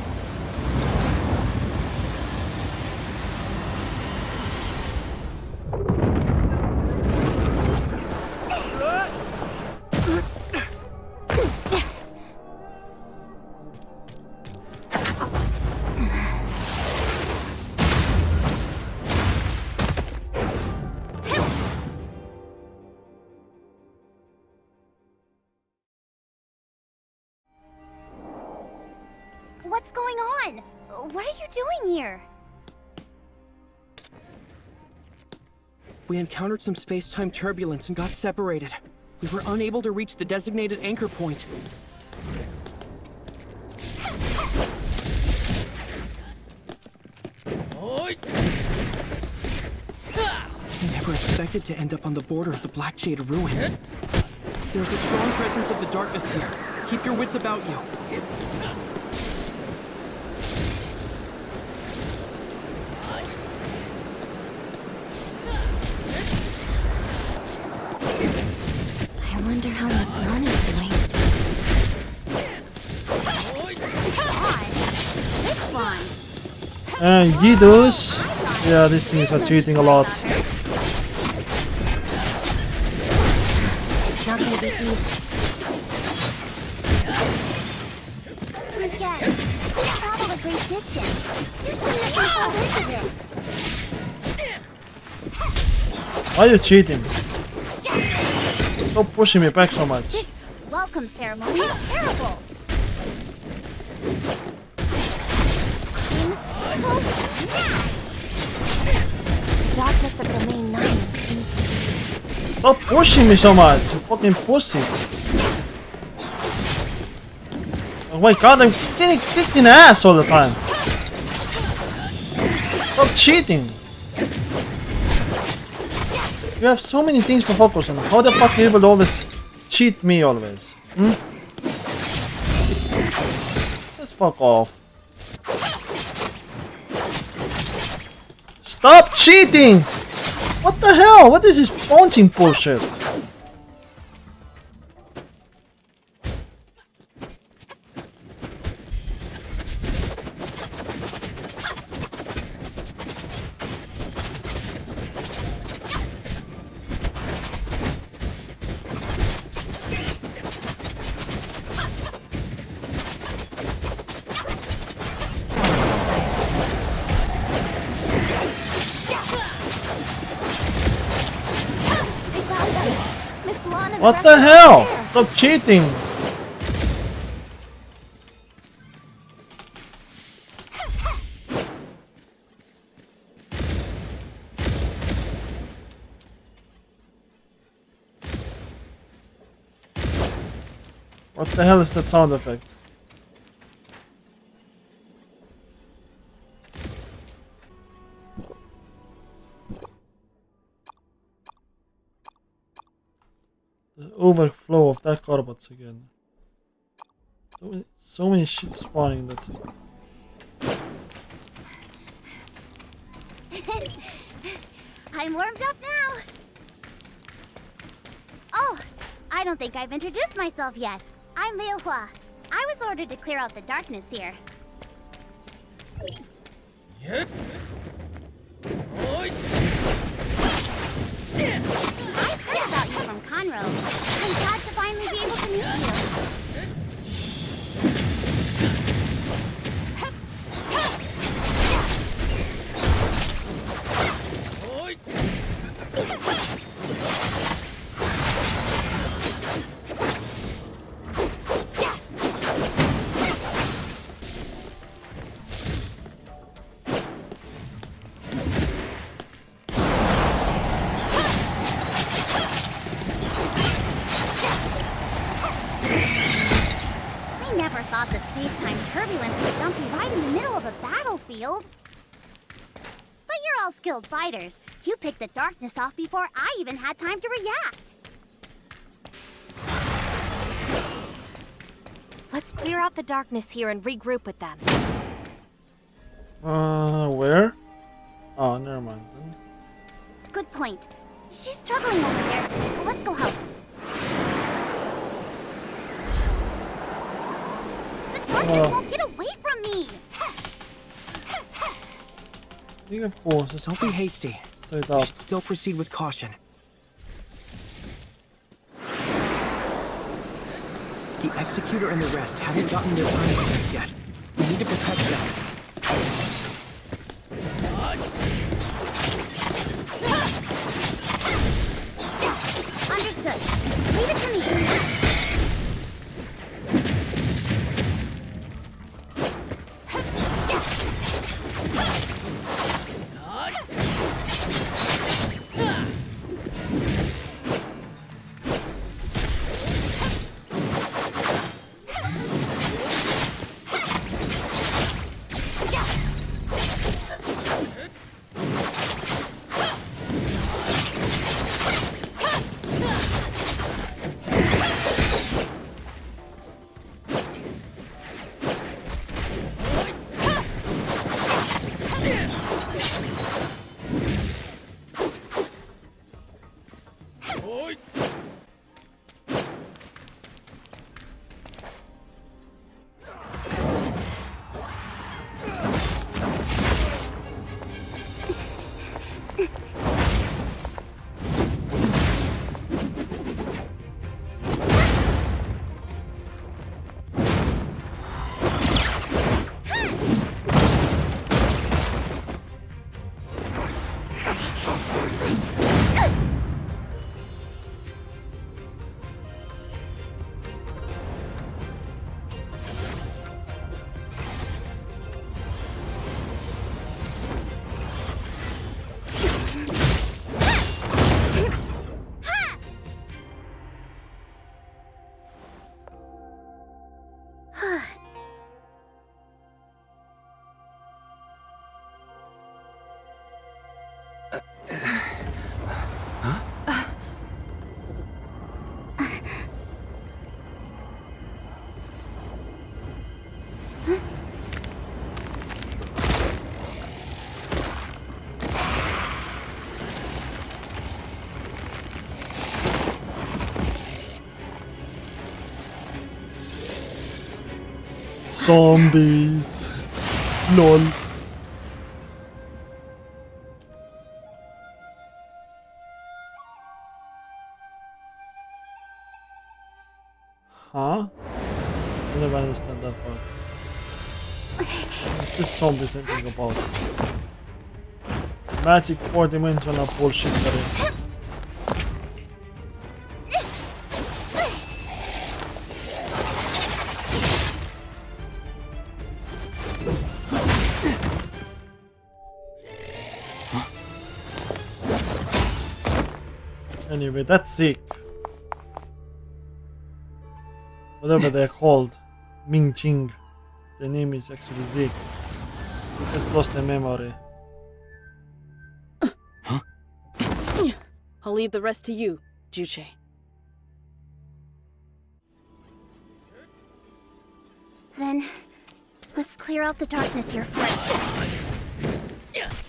What's going on? What are you doing here? We encountered some space-time turbulence and got separated. We were unable to reach the designated anchor point. I never expected to end up on the border of the Black Jade ruins. There's a strong presence of the darkness here. Keep your wits about you. I wonder how Miss Lan is doing. Which one? And Yidos. Yeah, these things are cheating a lot. It's not gonna be easy. Again, we traveled a great distance. You're looking forward to this. Why are you cheating? Stop pushing me back so much. This welcome ceremony is terrible. I'm so mad. Darkness of Domain 9 seems to be... Stop pushing me so much, you fucking pussies. Oh my god, I'm getting kicked in the ass all the time. Stop cheating. You have so many things to focus on. How the fuck are you able to always cheat me always? Just fuck off. Stop cheating! What the hell? What is this bouncing bullshit? What the hell? Stop cheating! What the hell is that sound effect? The overflow of that Corbots again. So many shit spawning that. I'm warmed up now. Oh, I don't think I've introduced myself yet. I'm Liu Hua. I was ordered to clear out the darkness here. I've heard about you from Conroe. I'm glad to finally be able to meet thought the space-time turbulence would dump you right in the middle of a battlefield. But you're all skilled fighters. You picked the darkness off before I even had time to react. Let's clear out the darkness here and regroup with them. Where? Oh, never mind then. Good point. She's struggling over there. Let's go help. The darkness won't get away from me! I think of course, it's Don't be hasty. straight We up. should still proceed with caution. The Executor and the rest haven't gotten their time stamps yet. We need to protect them. Understood. Leave it to me. Zombies. LOL. Huh? I never understand that part. What's this zombie thinking about? Magic 4-dimensional bullshit. Anyway, that's sick. Whatever they're called. Ming Ching. The name is actually Zeke. I just lost the memory. I'll leave the rest to you, Juche. Then, let's clear out the darkness here first.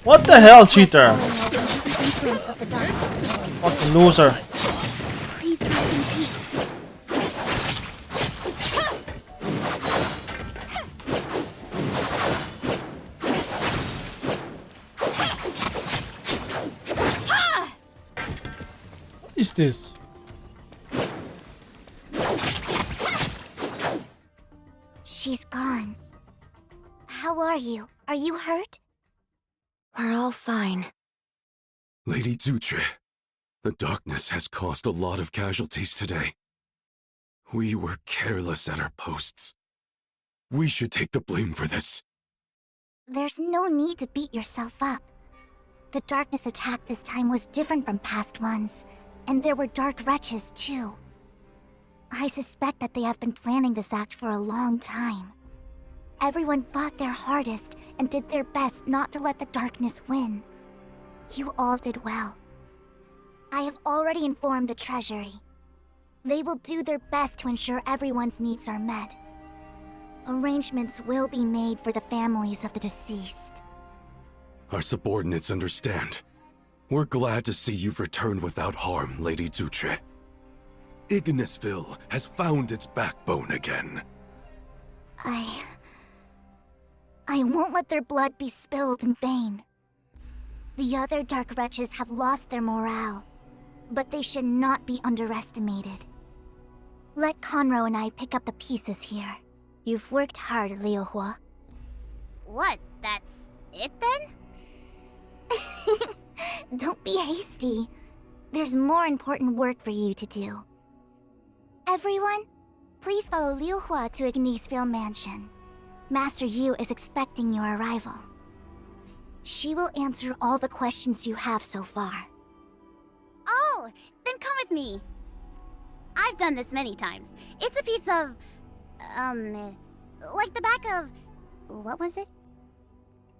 What the hell, cheater? Influence of the darkness. Fucking loser. Please rest in peace. What is this? She's gone. How are you? Are you hurt? We're all fine. Lady Zutre, the darkness has caused a lot of casualties today. We were careless at our posts. We should take the blame for this. There's no need to beat yourself up. The darkness attack this time was different from past ones, and there were dark wretches too. I suspect that they have been planning this act for a long time. Everyone fought their hardest and did their best not to let the darkness win. You all did well. I have already informed the Treasury. They will do their best to ensure everyone's needs are met. Arrangements will be made for the families of the deceased. Our subordinates understand. We're glad to see you've returned without harm, Lady Zutre. Ignisville has found its backbone again. I won't let their blood be spilled in vain. The other dark wretches have lost their morale, but they should not be underestimated. Let Conroe and I pick up the pieces here. You've worked hard, Liuhua. What? That's it then? Don't be hasty. There's more important work for you to do. Everyone, please follow Liuhua to Ignisville Mansion. Master Yu is expecting your arrival. She will answer all the questions you have so far. Oh, then come with me. I've done this many times. It's a piece of, like the back of, what was it?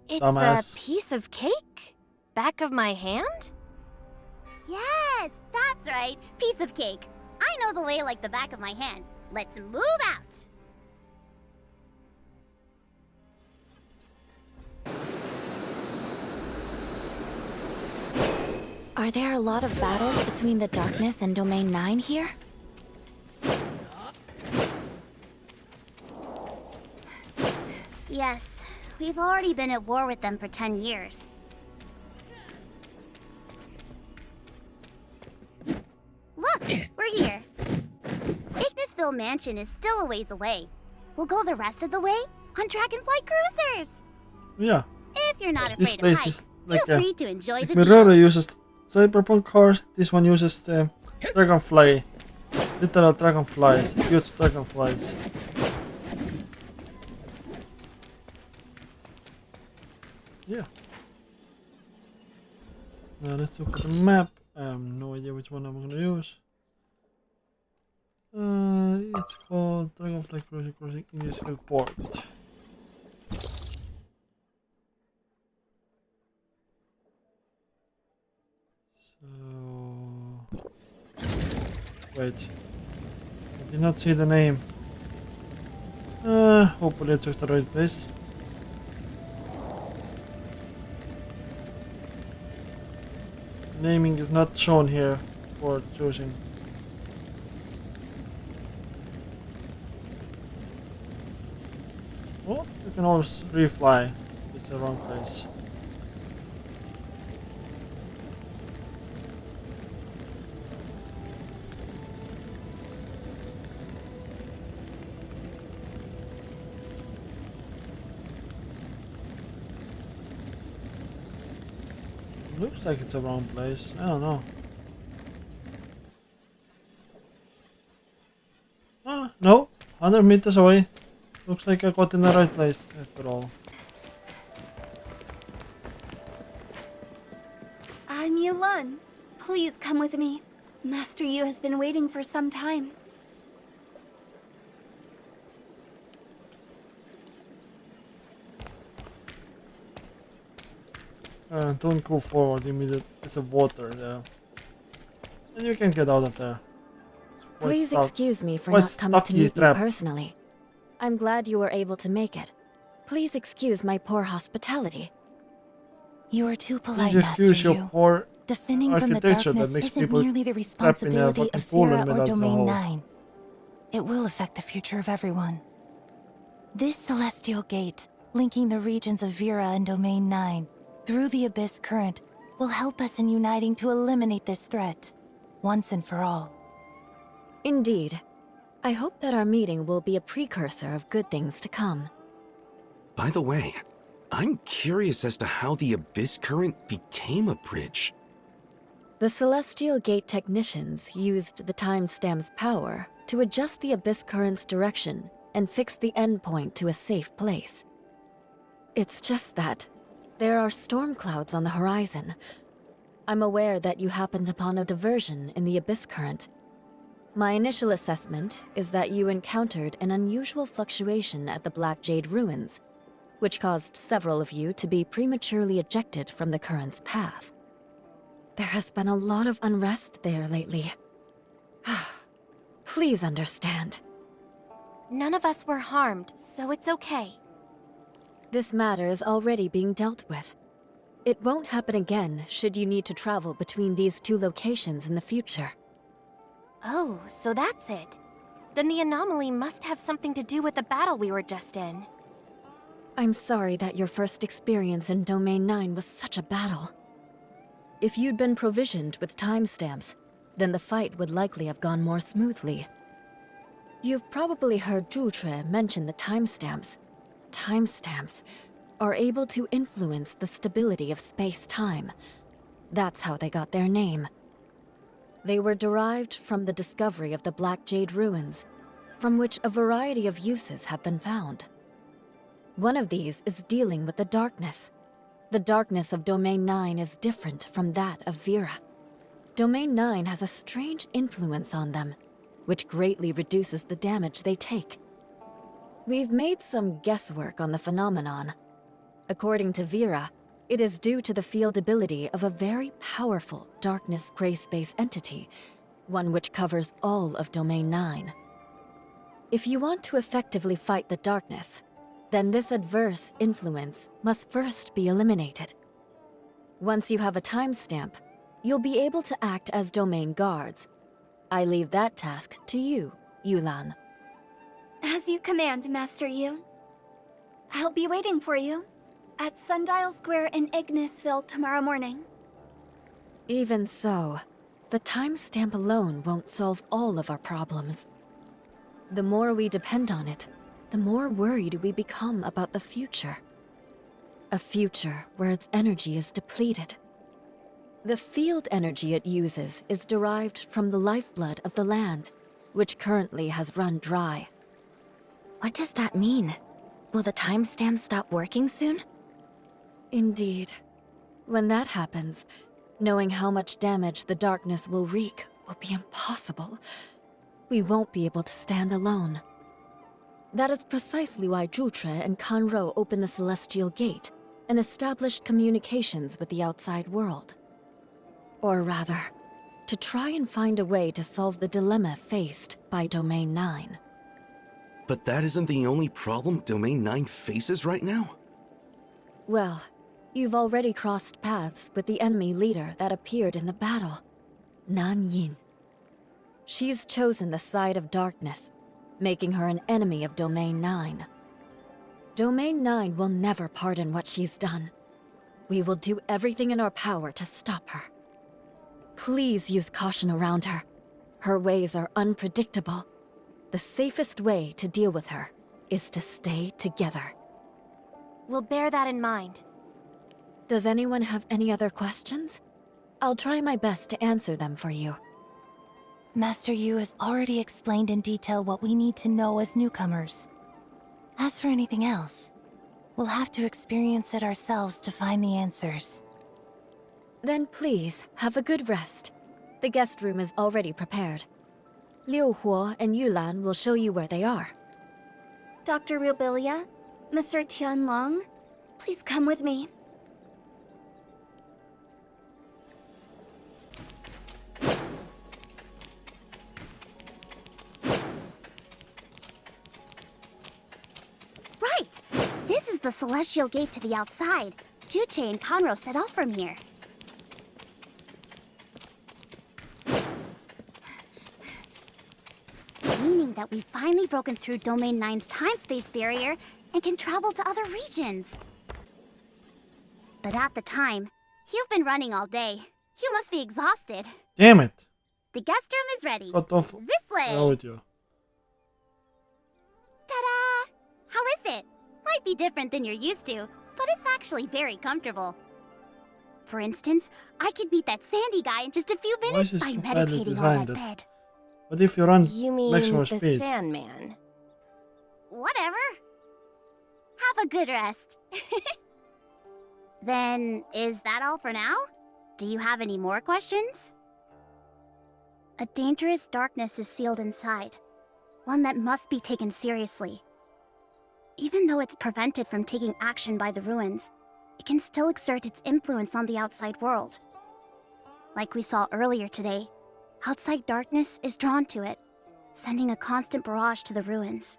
It's Dumbass. a piece of cake? Back of my hand? Yes, that's right. Piece of cake. I know the lay like the back of my hand. Let's move out. Are there a lot of battles between the Darkness and Domain 9 here? Yes, we've already been at war with them for 10 years. Look, we're here. Ignisville Mansion is still a ways away. We'll go the rest of the way on Dragonfly cruisers. Yeah. If you're not This afraid of place heights, is like feel a... free to enjoy the Mirror view. uses cyberpunk cars. This one uses the dragonfly. Literal dragonflies. Huge dragonflies. Yeah. Now let's look at the map. I have no idea which one I'm gonna use. It's called Dragonfly Crossing Innisfield Port. So... Wait. I did not see the name. Hopefully I took the right place. Naming is not shown here for choosing. Oh, you can always refly. It's the wrong place. Looks like it's a wrong place. I don't know. Ah, no. 100 meters away. Looks like I got in the right place after all. I'm Yulan. Please come with me. Master Yu has been waiting for some time. Don't go forward immediately. There's a water there. And you can get out of there. Please excuse me for not coming to meet you personally. I'm glad you were able to make it. Please excuse my poor hospitality. You are too polite, Please Master excuse your Yu. poor Defending from the architecture that darkness makes isn't people merely the trapped in a responsibility fucking of pool in Vera the or middle of the Domain hole. 9. It will affect the future of everyone. This celestial gate, linking the regions of Vera and Domain 9 through the Abyss Current, will help us in uniting to eliminate this threat, once and for all. Indeed. I hope that our meeting will be a precursor of good things to come. By the way, I'm curious as to how the Abyss Current became a bridge. The Celestial Gate technicians used the timestamp's power to adjust the Abyss Current's direction and fix the endpoint to a safe place. It's just that there are storm clouds on the horizon. I'm aware that you happened upon a diversion in the Abyss Current. My initial assessment is that you encountered an unusual fluctuation at the Black Jade Ruins, which caused several of you to be prematurely ejected from the current's path. There has been a lot of unrest there lately. Please understand. None of us were harmed, so it's okay. This matter is already being dealt with. It won't happen again should you need to travel between these two locations in the future. Oh, so that's it. Then the anomaly must have something to do with the battle we were just in. I'm sorry that your first experience in Domain 9 was such a battle. If you'd been provisioned with timestamps, then the fight would likely have gone more smoothly. You've probably heard Zhutre mention the timestamps. Timestamps are able to influence the stability of space-time. That's how they got their name. They were derived from the discovery of the Black Jade Ruins, from which a variety of uses have been found. One of these is dealing with the darkness. The darkness of Domain 9 is different from that of Vera. Domain 9 has a strange influence on them, which greatly reduces the damage they take. We've made some guesswork on the phenomenon. According to Vera, it is due to the field ability of a very powerful darkness gray space entity, one which covers all of Domain 9. If you want to effectively fight the darkness, then this adverse influence must first be eliminated. Once you have a timestamp, you'll be able to act as domain guards. I leave that task to you, Yulan. As you command, Master Yu. I'll be waiting for you at Sundial Square in Ignisville tomorrow morning. Even so, the timestamp alone won't solve all of our problems. The more we depend on it, the more worried we become about the future. A future where its energy is depleted. The field energy it uses is derived from the lifeblood of the land, which currently has run dry. What does that mean? Will the timestamp stop working soon? Indeed. When that happens, knowing how much damage the darkness will wreak will be impossible. We won't be able to stand alone. That is precisely why Jutre and Kanro opened the Celestial Gate and established communications with the outside world. Or rather, to try and find a way to solve the dilemma faced by Domain 9. But that isn't the only problem Domain 9 faces right now? Well, you've already crossed paths with the enemy leader that appeared in the battle, Nan Yin. She's chosen the side of darkness, making her an enemy of Domain 9. Domain 9 will never pardon what she's done. We will do everything in our power to stop her. Please use caution around her. Her ways are unpredictable. The safest way to deal with her is to stay together. We'll bear that in mind. Does anyone have any other questions? I'll try my best to answer them for you. Master Yu has already explained in detail what we need to know as newcomers. As for anything else, we'll have to experience it ourselves to find the answers. Then please, have a good rest. The guest room is already prepared. Liu Huo and Yulan will show you where they are. Dr. Rubilia, Mr. Tianlong, please come with me. Right! This is the Celestial Gate to the outside. Juche and Conro set off from here. Meaning that we've finally broken through Domain 9's time-space barrier and can travel to other regions. But at the time, you've been running all day. You must be exhausted. Damn it! The guest room is ready. Got off. This way! Go with you. Ta-da! How is it? Might be different than you're used to, but it's actually very comfortable. For instance, I could beat that Sandy guy in just a few Why is minutes it by so badly meditating on designed that that- bed. What if you run You mean maximum the speed? Sandman? Whatever. Have a good rest. Then, is that all for now? Do you have any more questions? A dangerous darkness is sealed inside. One that must be taken seriously. Even though it's prevented from taking action by the ruins, it can still exert its influence on the outside world. Like we saw earlier today, outside darkness is drawn to it, sending a constant barrage to the ruins.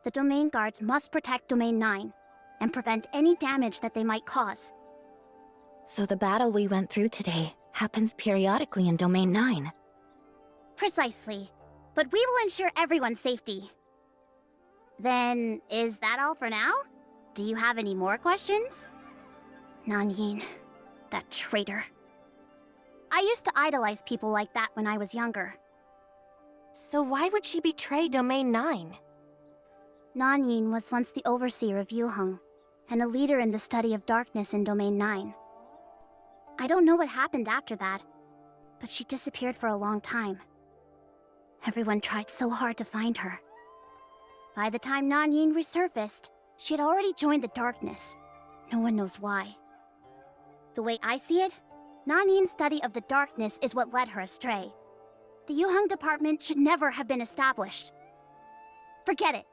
The domain guards must protect Domain 9 and prevent any damage that they might cause. So the battle we went through today happens periodically in Domain 9. Precisely. But we will ensure everyone's safety. Then, is that all for now? Do you have any more questions? Nanyin, that traitor. I used to idolize people like that when I was younger. So why would she betray Domain 9? Nanyin was once the overseer of Yuheng, and a leader in the study of darkness in Domain 9. I don't know what happened after that, but she disappeared for a long time. Everyone tried so hard to find her. By the time Nanyin resurfaced, she had already joined the darkness. No one knows why. The way I see it, Nanyin's study of the darkness is what led her astray. The Yuheng department should never have been established. Forget it.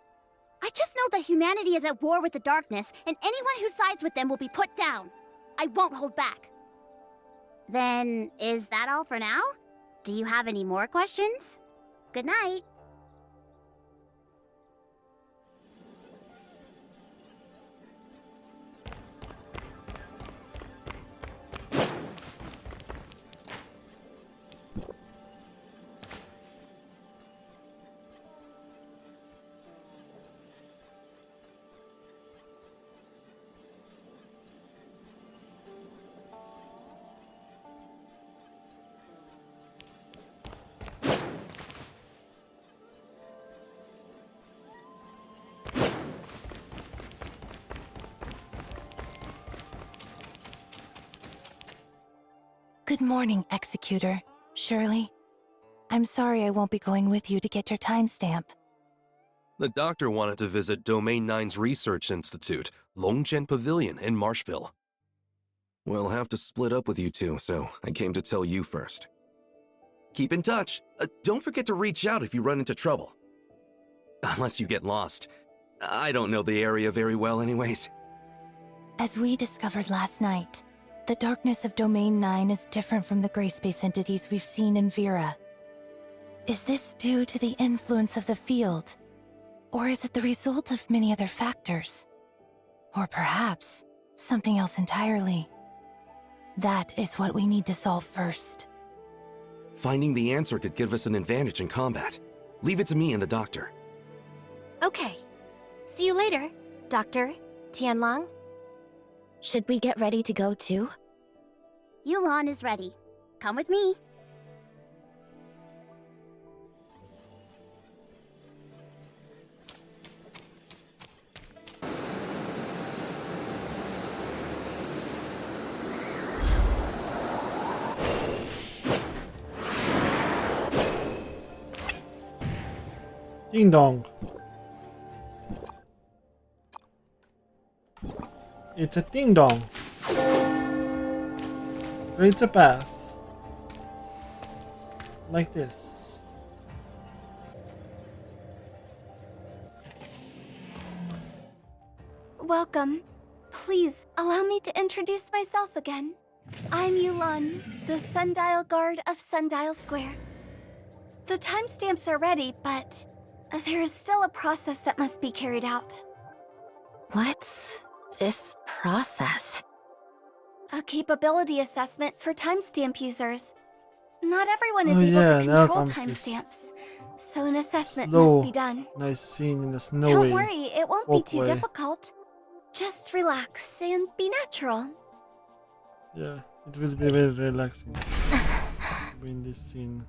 I just know that humanity is at war with the darkness, and anyone who sides with them will be put down. I won't hold back. Then, is that all for now? Do you have any more questions? Good night. Good morning, Executor. Shirley. I'm sorry I won't be going with you to get your timestamp. The doctor wanted to visit Domain 9's Research Institute, Longjian Pavilion in Marshville. We'll have to split up with you two, so I came to tell you first. Keep in touch. Don't forget to reach out if you run into trouble. Unless you get lost. I don't know the area very well anyways. As we discovered last night, the darkness of Domain 9 is different from the gray space entities we've seen in Vera. Is this due to the influence of the field? Or is it the result of many other factors? Or perhaps something else entirely? That is what we need to solve first. Finding the answer could give us an advantage in combat. Leave it to me and the doctor. Okay. See you later, Dr. Tianlong. Should we get ready to go too? Yulan is ready. Come with me. Ding dong. It's a ding dong. Creates a path. Like this. Welcome. Please, allow me to introduce myself again. I'm Yulan, the Sundial Guard of Sundial Square. The timestamps are ready, but there is still a process that must be carried out. What's this process? A capability assessment for timestamp users. Not everyone is Oh, able yeah, to now control comes this timestamps, so an assessment slow, must be done. nice scene in the snowy Don't worry, it won't be too walkway. difficult. Just relax and be natural. Yeah, it will be very relaxing in this scene.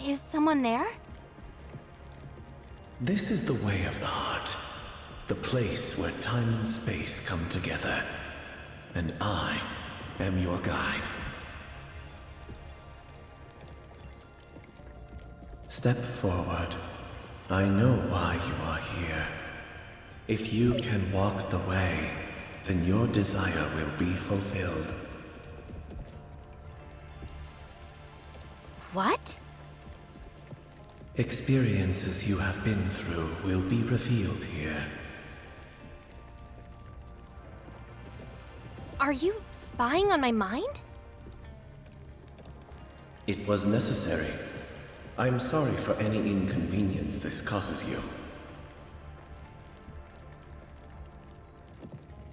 Is someone there? This is the way of the heart. The place where time and space come together. And I am your guide. Step forward. I know why you are here. If you can walk the way, then your desire will be fulfilled. What? Experiences you have been through will be revealed here. Are you spying on my mind? It was necessary. I'm sorry for any inconvenience this causes you.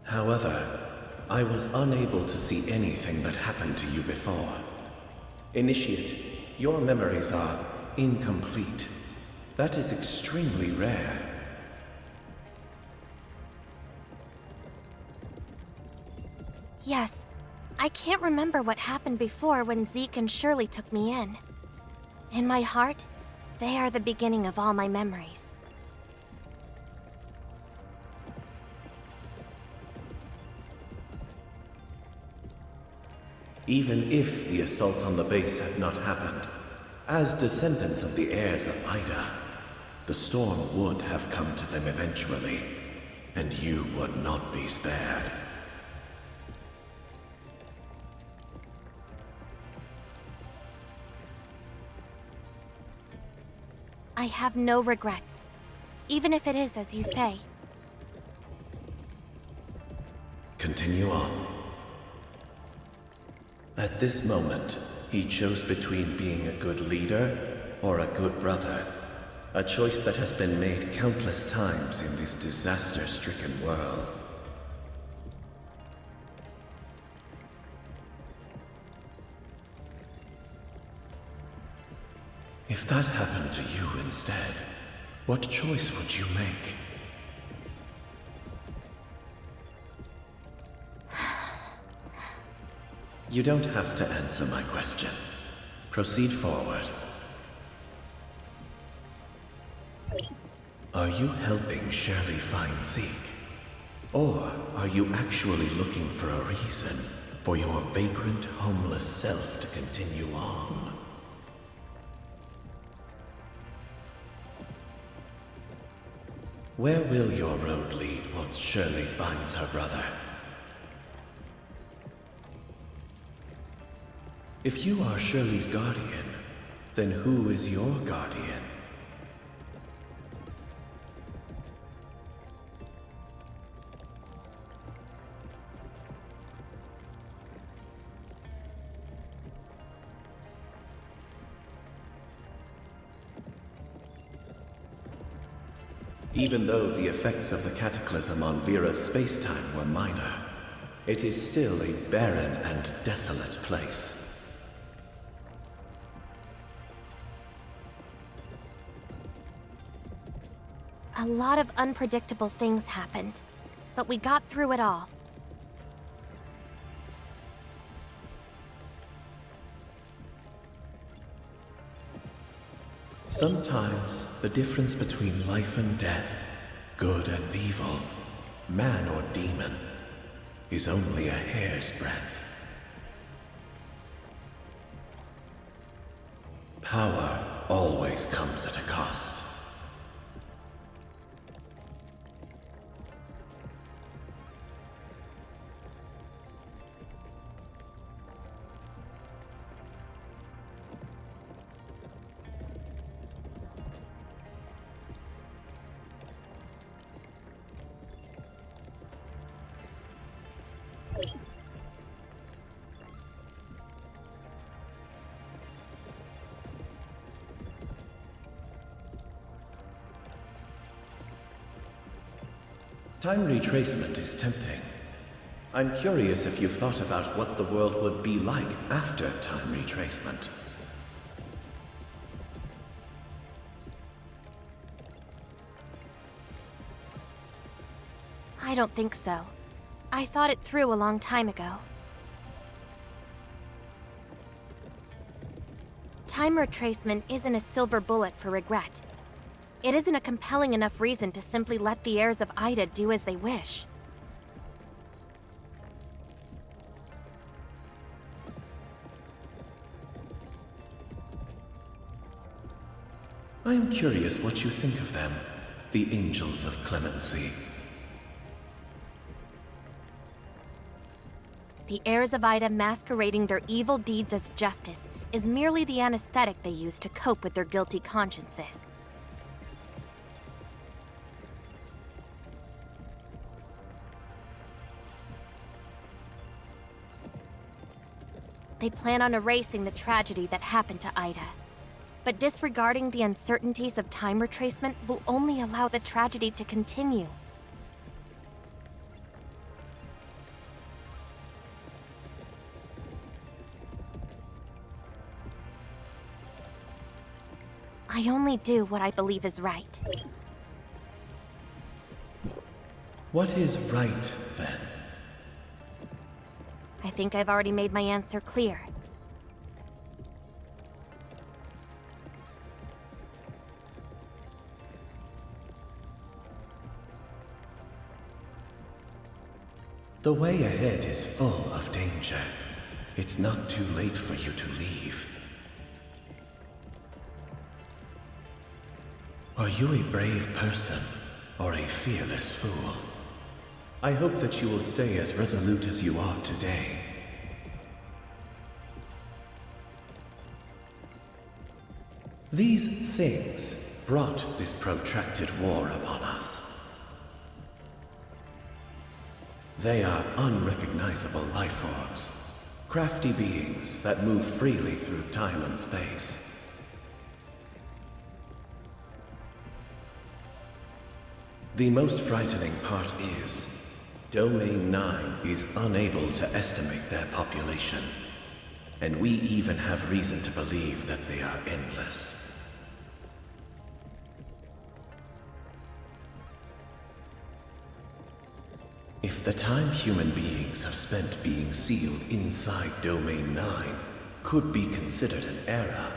However, I was unable to see anything that happened to you before. Initiate, your memories are incomplete. That is extremely rare. Yes. I can't remember what happened before when Zeke and Shirley took me in. In my heart, they are the beginning of all my memories. Even if the assault on the base had not happened, as descendants of the heirs of Ida, the storm would have come to them eventually, and you would not be spared. I have no regrets, even if it is as you say. Continue on. At this moment, he chose between being a good leader or a good brother. A choice that has been made countless times in this disaster-stricken world. If that happened to you instead, what choice would you make? You don't have to answer my question. Proceed forward. Are you helping Shirley find Zeke? Or are you actually looking for a reason for your vagrant, homeless self to continue on? Where will your road lead once Shirley finds her brother? If you are Shirley's guardian, then who is your guardian? Even though the effects of the cataclysm on Vera's space-time were minor, it is still a barren and desolate place. A lot of unpredictable things happened, but we got through it all. Sometimes the difference between life and death, good and evil, man or demon, is only a hair's breadth. Power always comes at a cost. Time retracement is tempting. I'm curious if you've thought about what the world would be like after time retracement. I don't think so. I thought it through a long time ago. Time retracement isn't a silver bullet for regret. It isn't a compelling enough reason to simply let the heirs of Ida do as they wish. I am curious what you think of them, the Angels of Clemency. The heirs of Ida masquerading their evil deeds as justice is merely the anesthetic they use to cope with their guilty consciences. They plan on erasing the tragedy that happened to Ida. But disregarding the uncertainties of time retracement will only allow the tragedy to continue. I only do what I believe is right. What is right, then? I think I've already made my answer clear. The way ahead is full of danger. It's not too late for you to leave. Are you a brave person or a fearless fool? I hope that you will stay as resolute as you are today. These things brought this protracted war upon us. They are unrecognizable life forms, crafty beings that move freely through time and space. The most frightening part is, Domain 9 is unable to estimate their population, and we even have reason to believe that they are endless. If the time human beings have spent being sealed inside Domain 9 could be considered an era,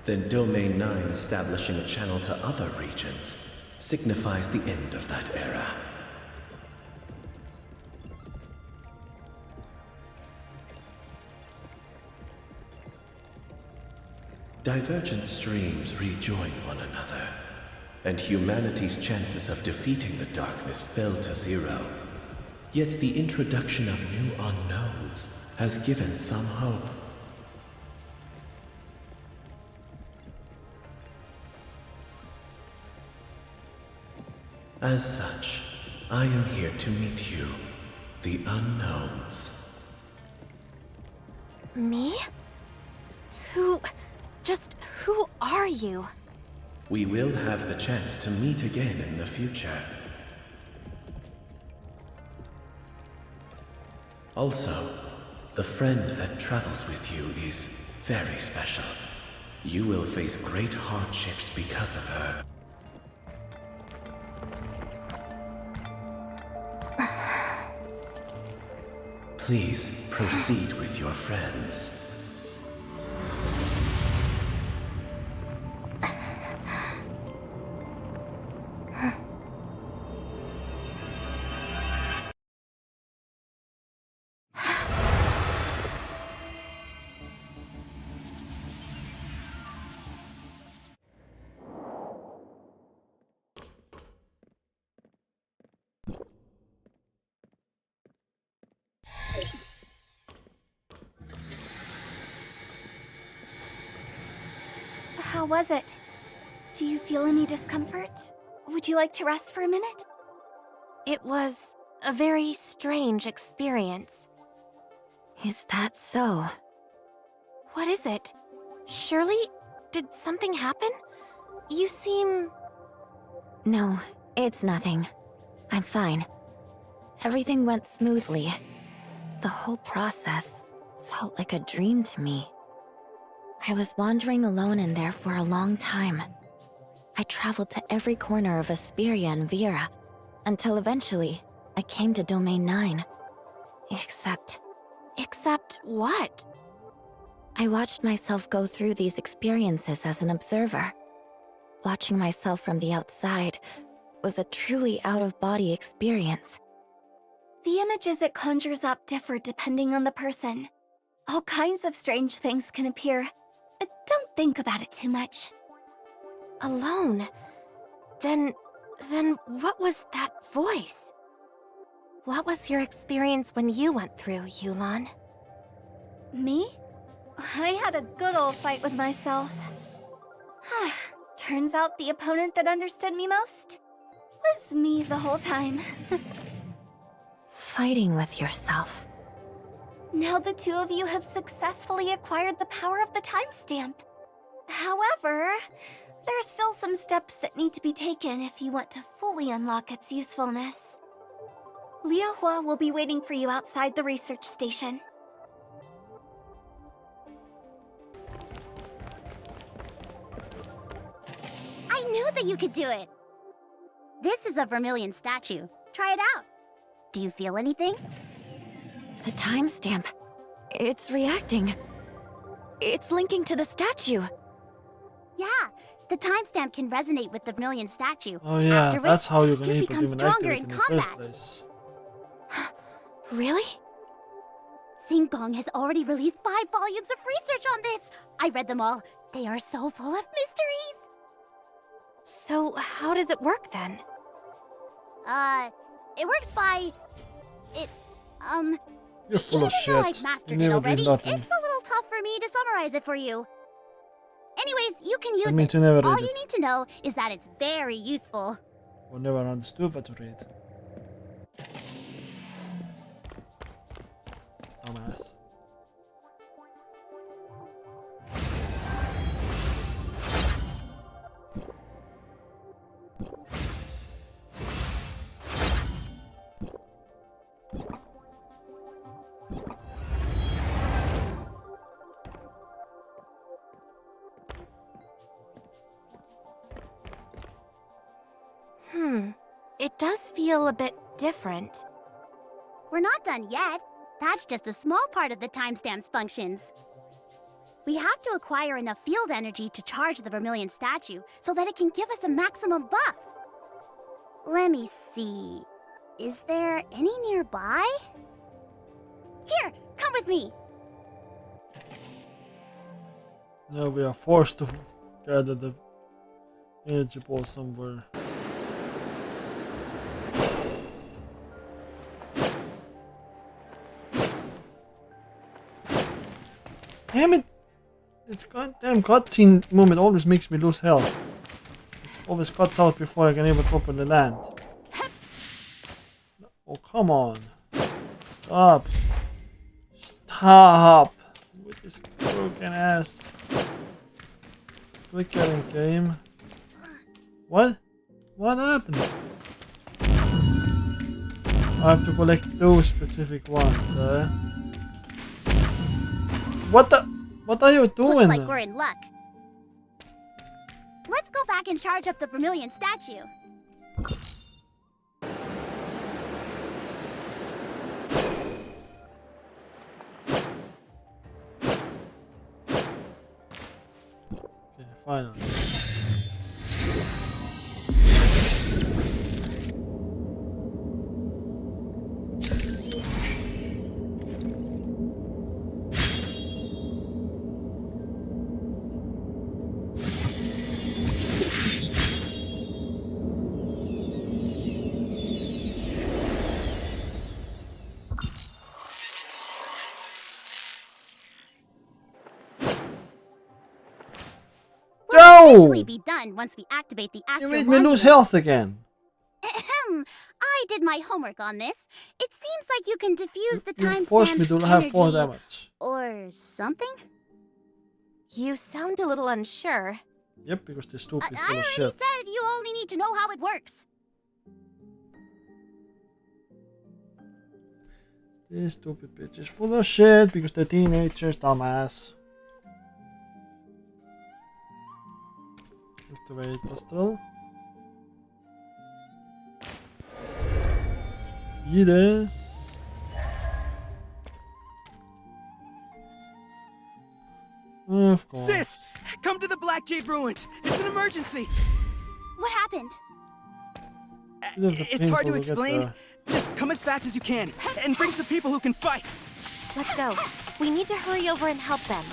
then Domain 9 establishing a channel to other regions signifies the end of that era. Divergent streams rejoin one another, and humanity's chances of defeating the darkness fell to 0. Yet the introduction of new unknowns has given some hope. As such, I am here to meet you, the unknowns. Me? Who are you? We will have the chance to meet again in the future. Also, the friend that travels with you is very special. You will face great hardships because of her. Please proceed with your friends. How was it? Do you feel any discomfort? Would you like to rest for a minute? It was a very strange experience. Is that so? What is it? Shirley? Did something happen? You seem... No, it's nothing. I'm fine. Everything went smoothly. The whole process felt like a dream to me. I was wandering alone in there for a long time. I traveled to every corner of Asperia and Vera, until eventually I came to Domain 9. Except what? I watched myself go through these experiences as an observer. Watching myself from the outside was a truly out-of-body experience. The images it conjures up differ depending on the person. All kinds of strange things can appear. Don't think about it too much. Alone? Then what was that voice? What was your experience when you went through, Yulan? Me? I had a good old fight with myself. Turns out the opponent that understood me most was me the whole time. Fighting with yourself. Now the two of you have successfully acquired the power of the timestamp. However, there are still some steps that need to be taken if you want to fully unlock its usefulness. Liahua will be waiting for you outside the research station. I knew that you could do it! This is a Vermilion statue. Try it out. Do you feel anything? The timestamp. It's reacting. It's linking to the statue. Yeah, the timestamp can resonate with the Vermilion statue. Oh yeah, after that's how you can you even become stronger in activate in the combat. first place. Really? Singkong has already released 5 volumes of research on this. I read them all. They are so full of mysteries. So how does it work then? It works by... You're full of Even though shit. I've mastered You it never already, did nothing. it's a little tough for me to summarize it for you. Anyways, you can use means it. you never All read you it. need to know is that it's very useful. Or never understood what to read. dumbass. It does feel a bit different. We're not done yet. That's just a small part of the timestamp's functions. We have to acquire enough field energy to charge the Vermilion statue so that it can give us a maximum buff. Let me see. Is there any nearby? Here, come with me. Now we are forced to gather the energy ball somewhere. Damn it! This goddamn cutscene moment always makes me lose health. It always cuts out before I can even properly land. Oh, come on. Stop. Stop! With this broken ass. Flickering game. What? What happened? I have to collect those specific ones, What are you doing? Looks like we're in luck. Let's go back and charge up the Vermilion statue. Okay, finally. We'll officially be done once we activate the You Astro made me lose Monument. health again. Ahem. I did my homework on this. It seems like you can diffuse the You forced me to timestamp have 4 energy damage. or something. You sound a little unsure. Yep, because they're stupid I full of already shit. said you only need to know how it works. These stupid bitches full of shit because they're teenagers, dumbass. Activate Astral. Yes. Of course. Sis! Come to the Black Jade Ruins! It's an emergency! What happened? It's hard to explain. Just come as fast as you can, and bring some people who can fight! Let's go. We need to hurry over and help them.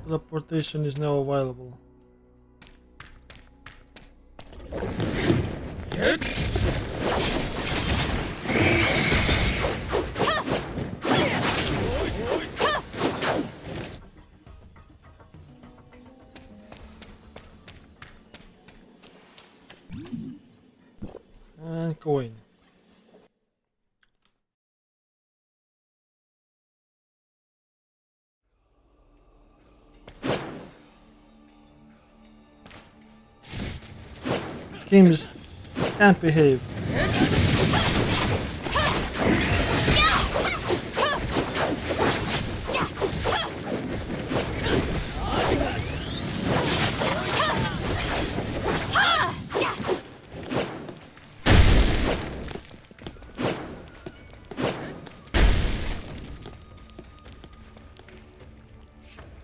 Teleportation is now available. This game is... This can't behave.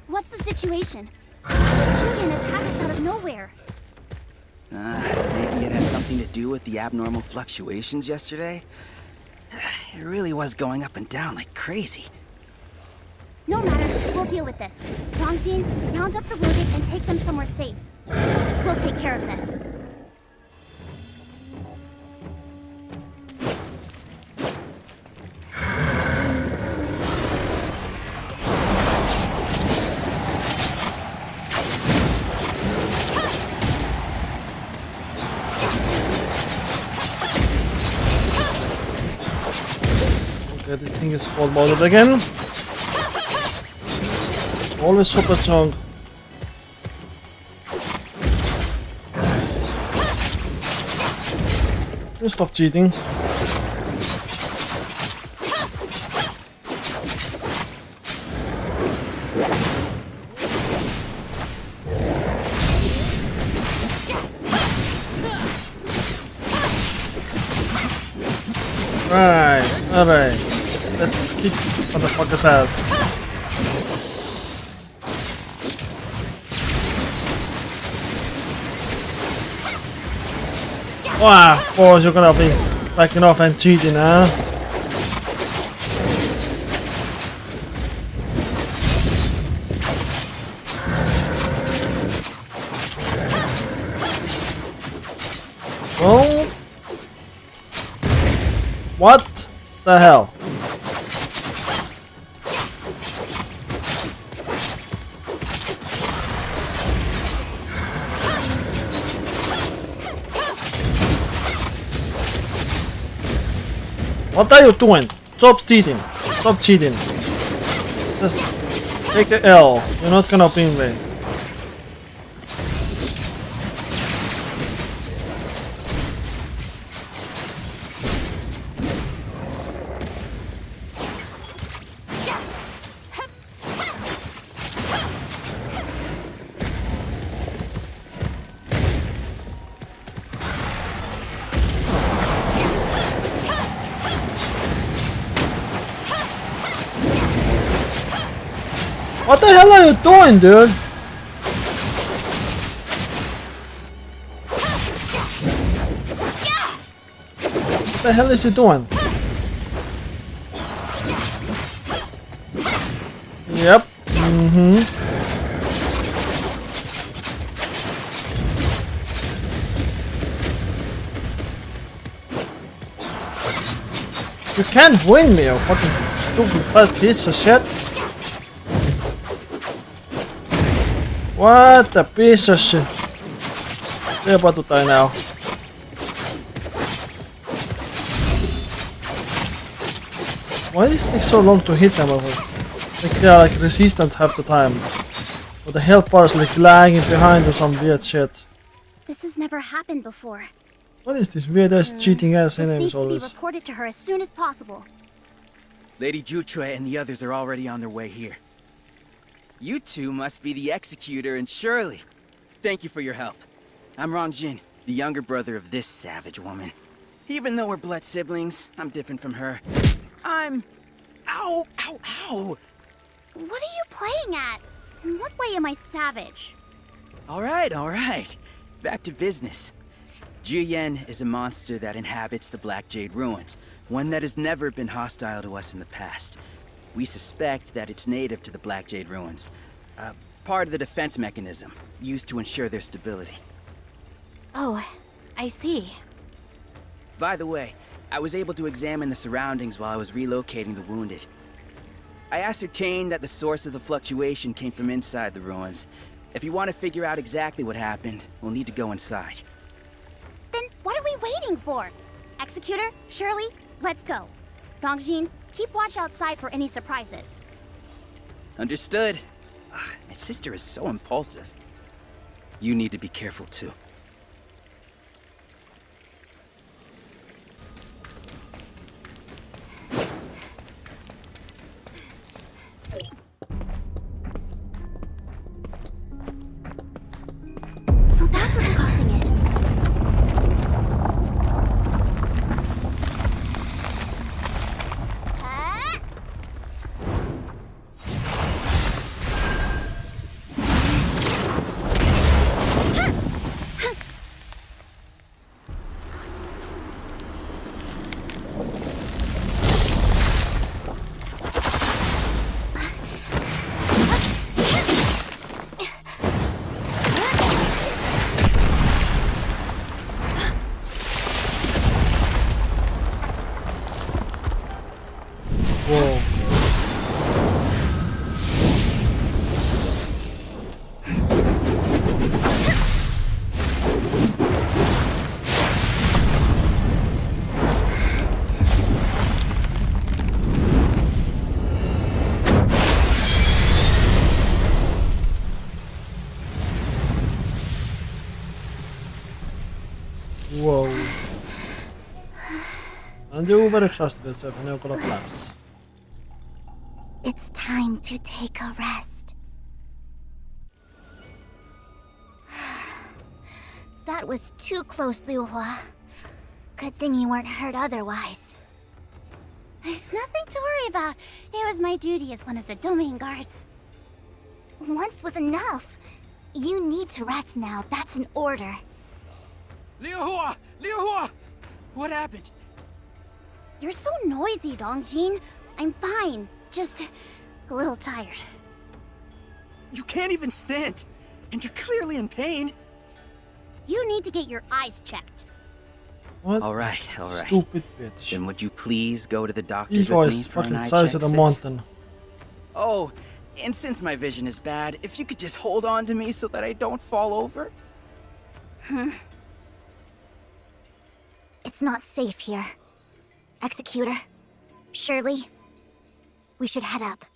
What's the situation? Why did Julian attack us out of nowhere? Maybe it has something to do with the abnormal fluctuations yesterday. It really was going up and down like crazy. No matter, we'll deal with this. Wangjin, round up the wounded and take them somewhere safe. We'll take care of this. Okay, this thing is full modded again. Always super strong. You stop cheating. Alright. Let's kick this motherfucker's ass. Wow, of course you're gonna be backing off and cheating, huh? Well, what the hell? What are you doing? Stop cheating. Stop cheating. Just take the L. You're not gonna win me. What the hell are you doing, dude? What the hell is he doing? Yep. You can't win me, you fucking stupid fat piece of shit. What a piece of shit. They're about to die now. Why does it take so long to hit them? Like they are like resistant half the time. But the health bar is like lagging behind or some weird shit. This has never happened before. What is this weird ass cheating ass This enemies needs to be always? reported to her as soon as possible. Lady Jutre and the others are already on their way here. You two must be the Executor and Shirley. Thank you for your help. I'm Rongjin, the younger brother of this savage woman. Even though we're blood siblings, I'm different from her. I'm... Ow! Ow! Ow! What are you playing at? In what way am I savage? Alright. Back to business. Jiyen is a monster that inhabits the Black Jade Ruins, one that has never been hostile to us in the past. We suspect that it's native to the Black Jade Ruins, part of the defense mechanism used to ensure their stability. Oh, I see. By the way, I was able to examine the surroundings while I was relocating the wounded. I ascertained that the source of the fluctuation came from inside the ruins. If you want to figure out exactly what happened, we'll need to go inside. Then what are we waiting for? Executor, Shirley, let's go. Rongjin, keep watch outside for any surprises. Understood. My sister is so impulsive. You need to be careful too. And you're very exhausted, so I know a lot of laps. It's time to take a rest. That was too close, Liu Hua. Good thing you weren't hurt otherwise. Nothing to worry about. It was my duty as one of the domain guards. Once was enough. You need to rest now. That's an order. Liu Hua! Liu Hua! What happened? You're so noisy, Dongjin. I'm fine. Just a little tired. You can't even stand, and you're clearly in pain. You need to get your eyes checked. What? All right. Stupid bitch. Then would you please go to the doctor's This with me was for an fucking eye size check, of the sis? mountain. Oh, and since my vision is bad, if you could just hold on to me so that I don't fall over. It's not safe here. Executor, Shirley, we should head up.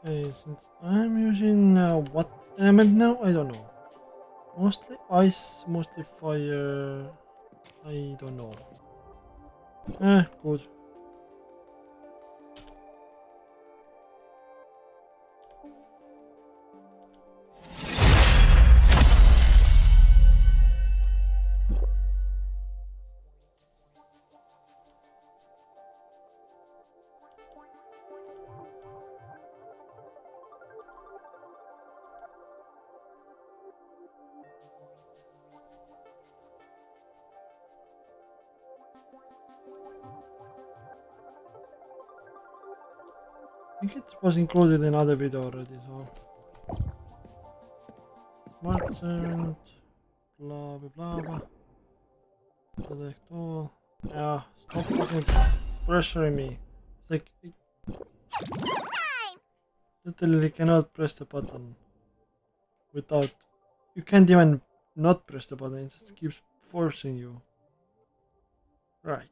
Okay, since I'm using what element now? I don't know. Mostly ice, mostly fire. I don't know. Good. I think it was included in other video already, so smart cement, blah blah blah blah. Select all. Yeah, stop fucking pressuring me. It's like literally cannot press the button without. You can't even not press the button. It just keeps forcing you. Right.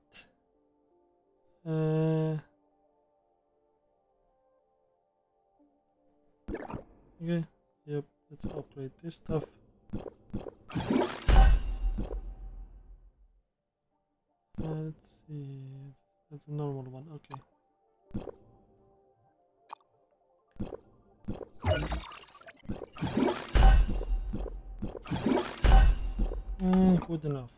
Okay, yep, let's upgrade this stuff. see. That's a normal one, okay. Good enough.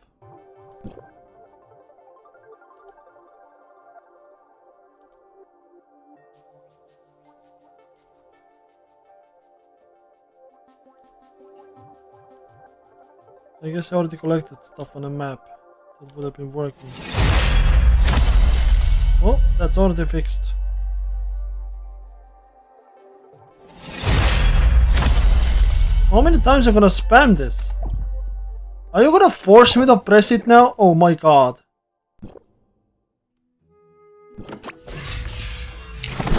I guess I already collected stuff on a map. That would have been working. Oh, that's already fixed. How many times am I gonna spam this? Are you gonna force me to press it now? Oh my god.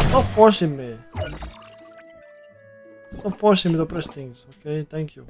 Stop forcing me. Stop forcing me to press things, okay? Thank you.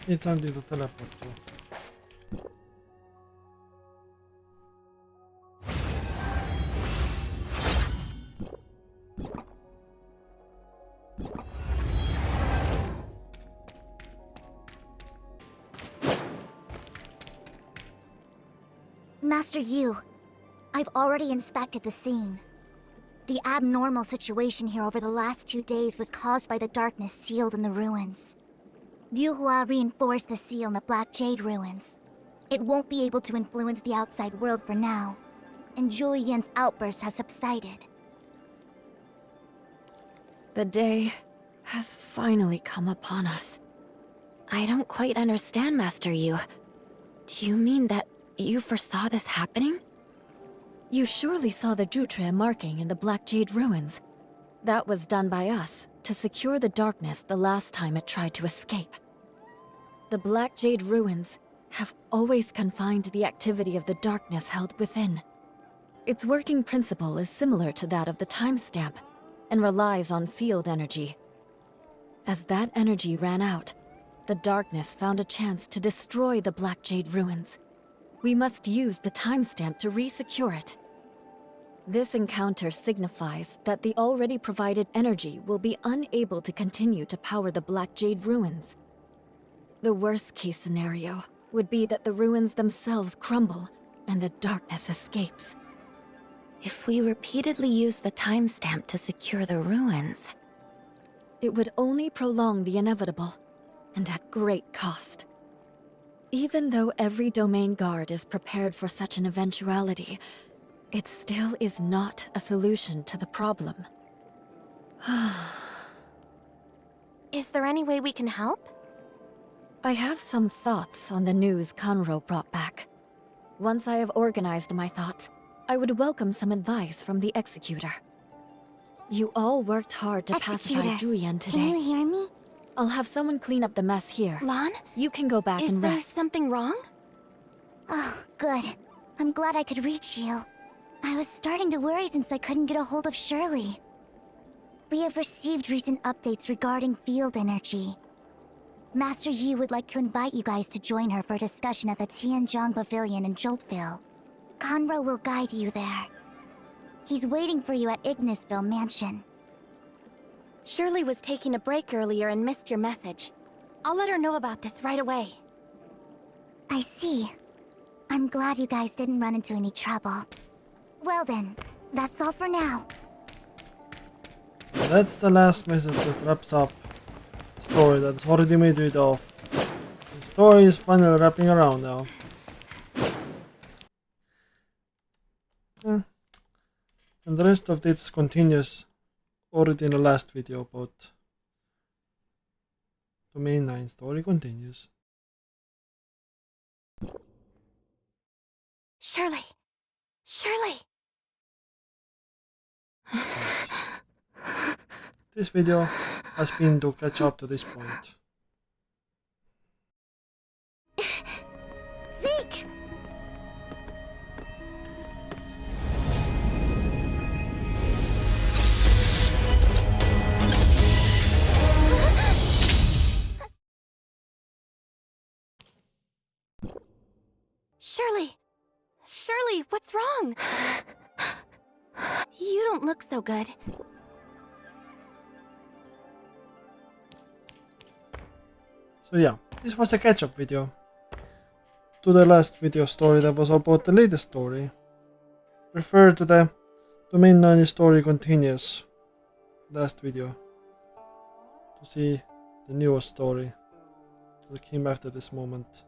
Need something to teleport to. Master Yu, I've already inspected the scene. The abnormal situation here over the last 2 days was caused by the darkness sealed in the ruins. Liu Hua reinforced the seal in the Black Jade ruins. It won't be able to influence the outside world for now, and Zhu Yan's outburst has subsided. The day has finally come upon us. I don't quite understand, Master Yu. Do you mean that you foresaw this happening? You surely saw the Jutre marking in the Black Jade ruins. That was done by us to secure the darkness the last time it tried to escape. The Black Jade ruins have always confined the activity of the darkness held within. Its working principle is similar to that of the timestamp, and relies on field energy. As that energy ran out, the darkness found a chance to destroy the Black Jade ruins. We must use the timestamp to re-secure it. This encounter signifies that the already provided energy will be unable to continue to power the Black Jade ruins. The worst-case scenario would be that the ruins themselves crumble and the darkness escapes. If we repeatedly use the timestamp to secure the ruins, it would only prolong the inevitable, and at great cost. Even though every domain guard is prepared for such an eventuality, it still is not a solution to the problem. Is there any way we can help? I have some thoughts on the news Conroe brought back. Once I have organized my thoughts, I would welcome some advice from the Executor. You all worked hard to pacify Julian today. Can you hear me? I'll have someone clean up the mess here. Lan? You can go back and rest. Is there something wrong? Oh, good. I'm glad I could reach you. I was starting to worry since I couldn't get a hold of Shirley. We have received recent updates regarding field energy. Master Yu would like to invite you guys to join her for a discussion at the Tianzhong Pavilion in Joltville. Conroe will guide you there. He's waiting for you at Ignisville Mansion. Shirley was taking a break earlier and missed your message. I'll let her know about this right away. I see. I'm glad you guys didn't run into any trouble. Well then, that's all for now. That's the last message that wraps up the story that's already made it off. The story is finally wrapping around now. And the rest of this continues already in the last video about Domain 9 story continues. Shirley! Shirley! This video has been to catch up to this point. Zeke! Shirley! Shirley, what's wrong? You don't look so good. So yeah, this was a catch-up video to the last video story that was about the latest story. Refer to the Domain 9 story continues last video to see the newest story that came after this moment.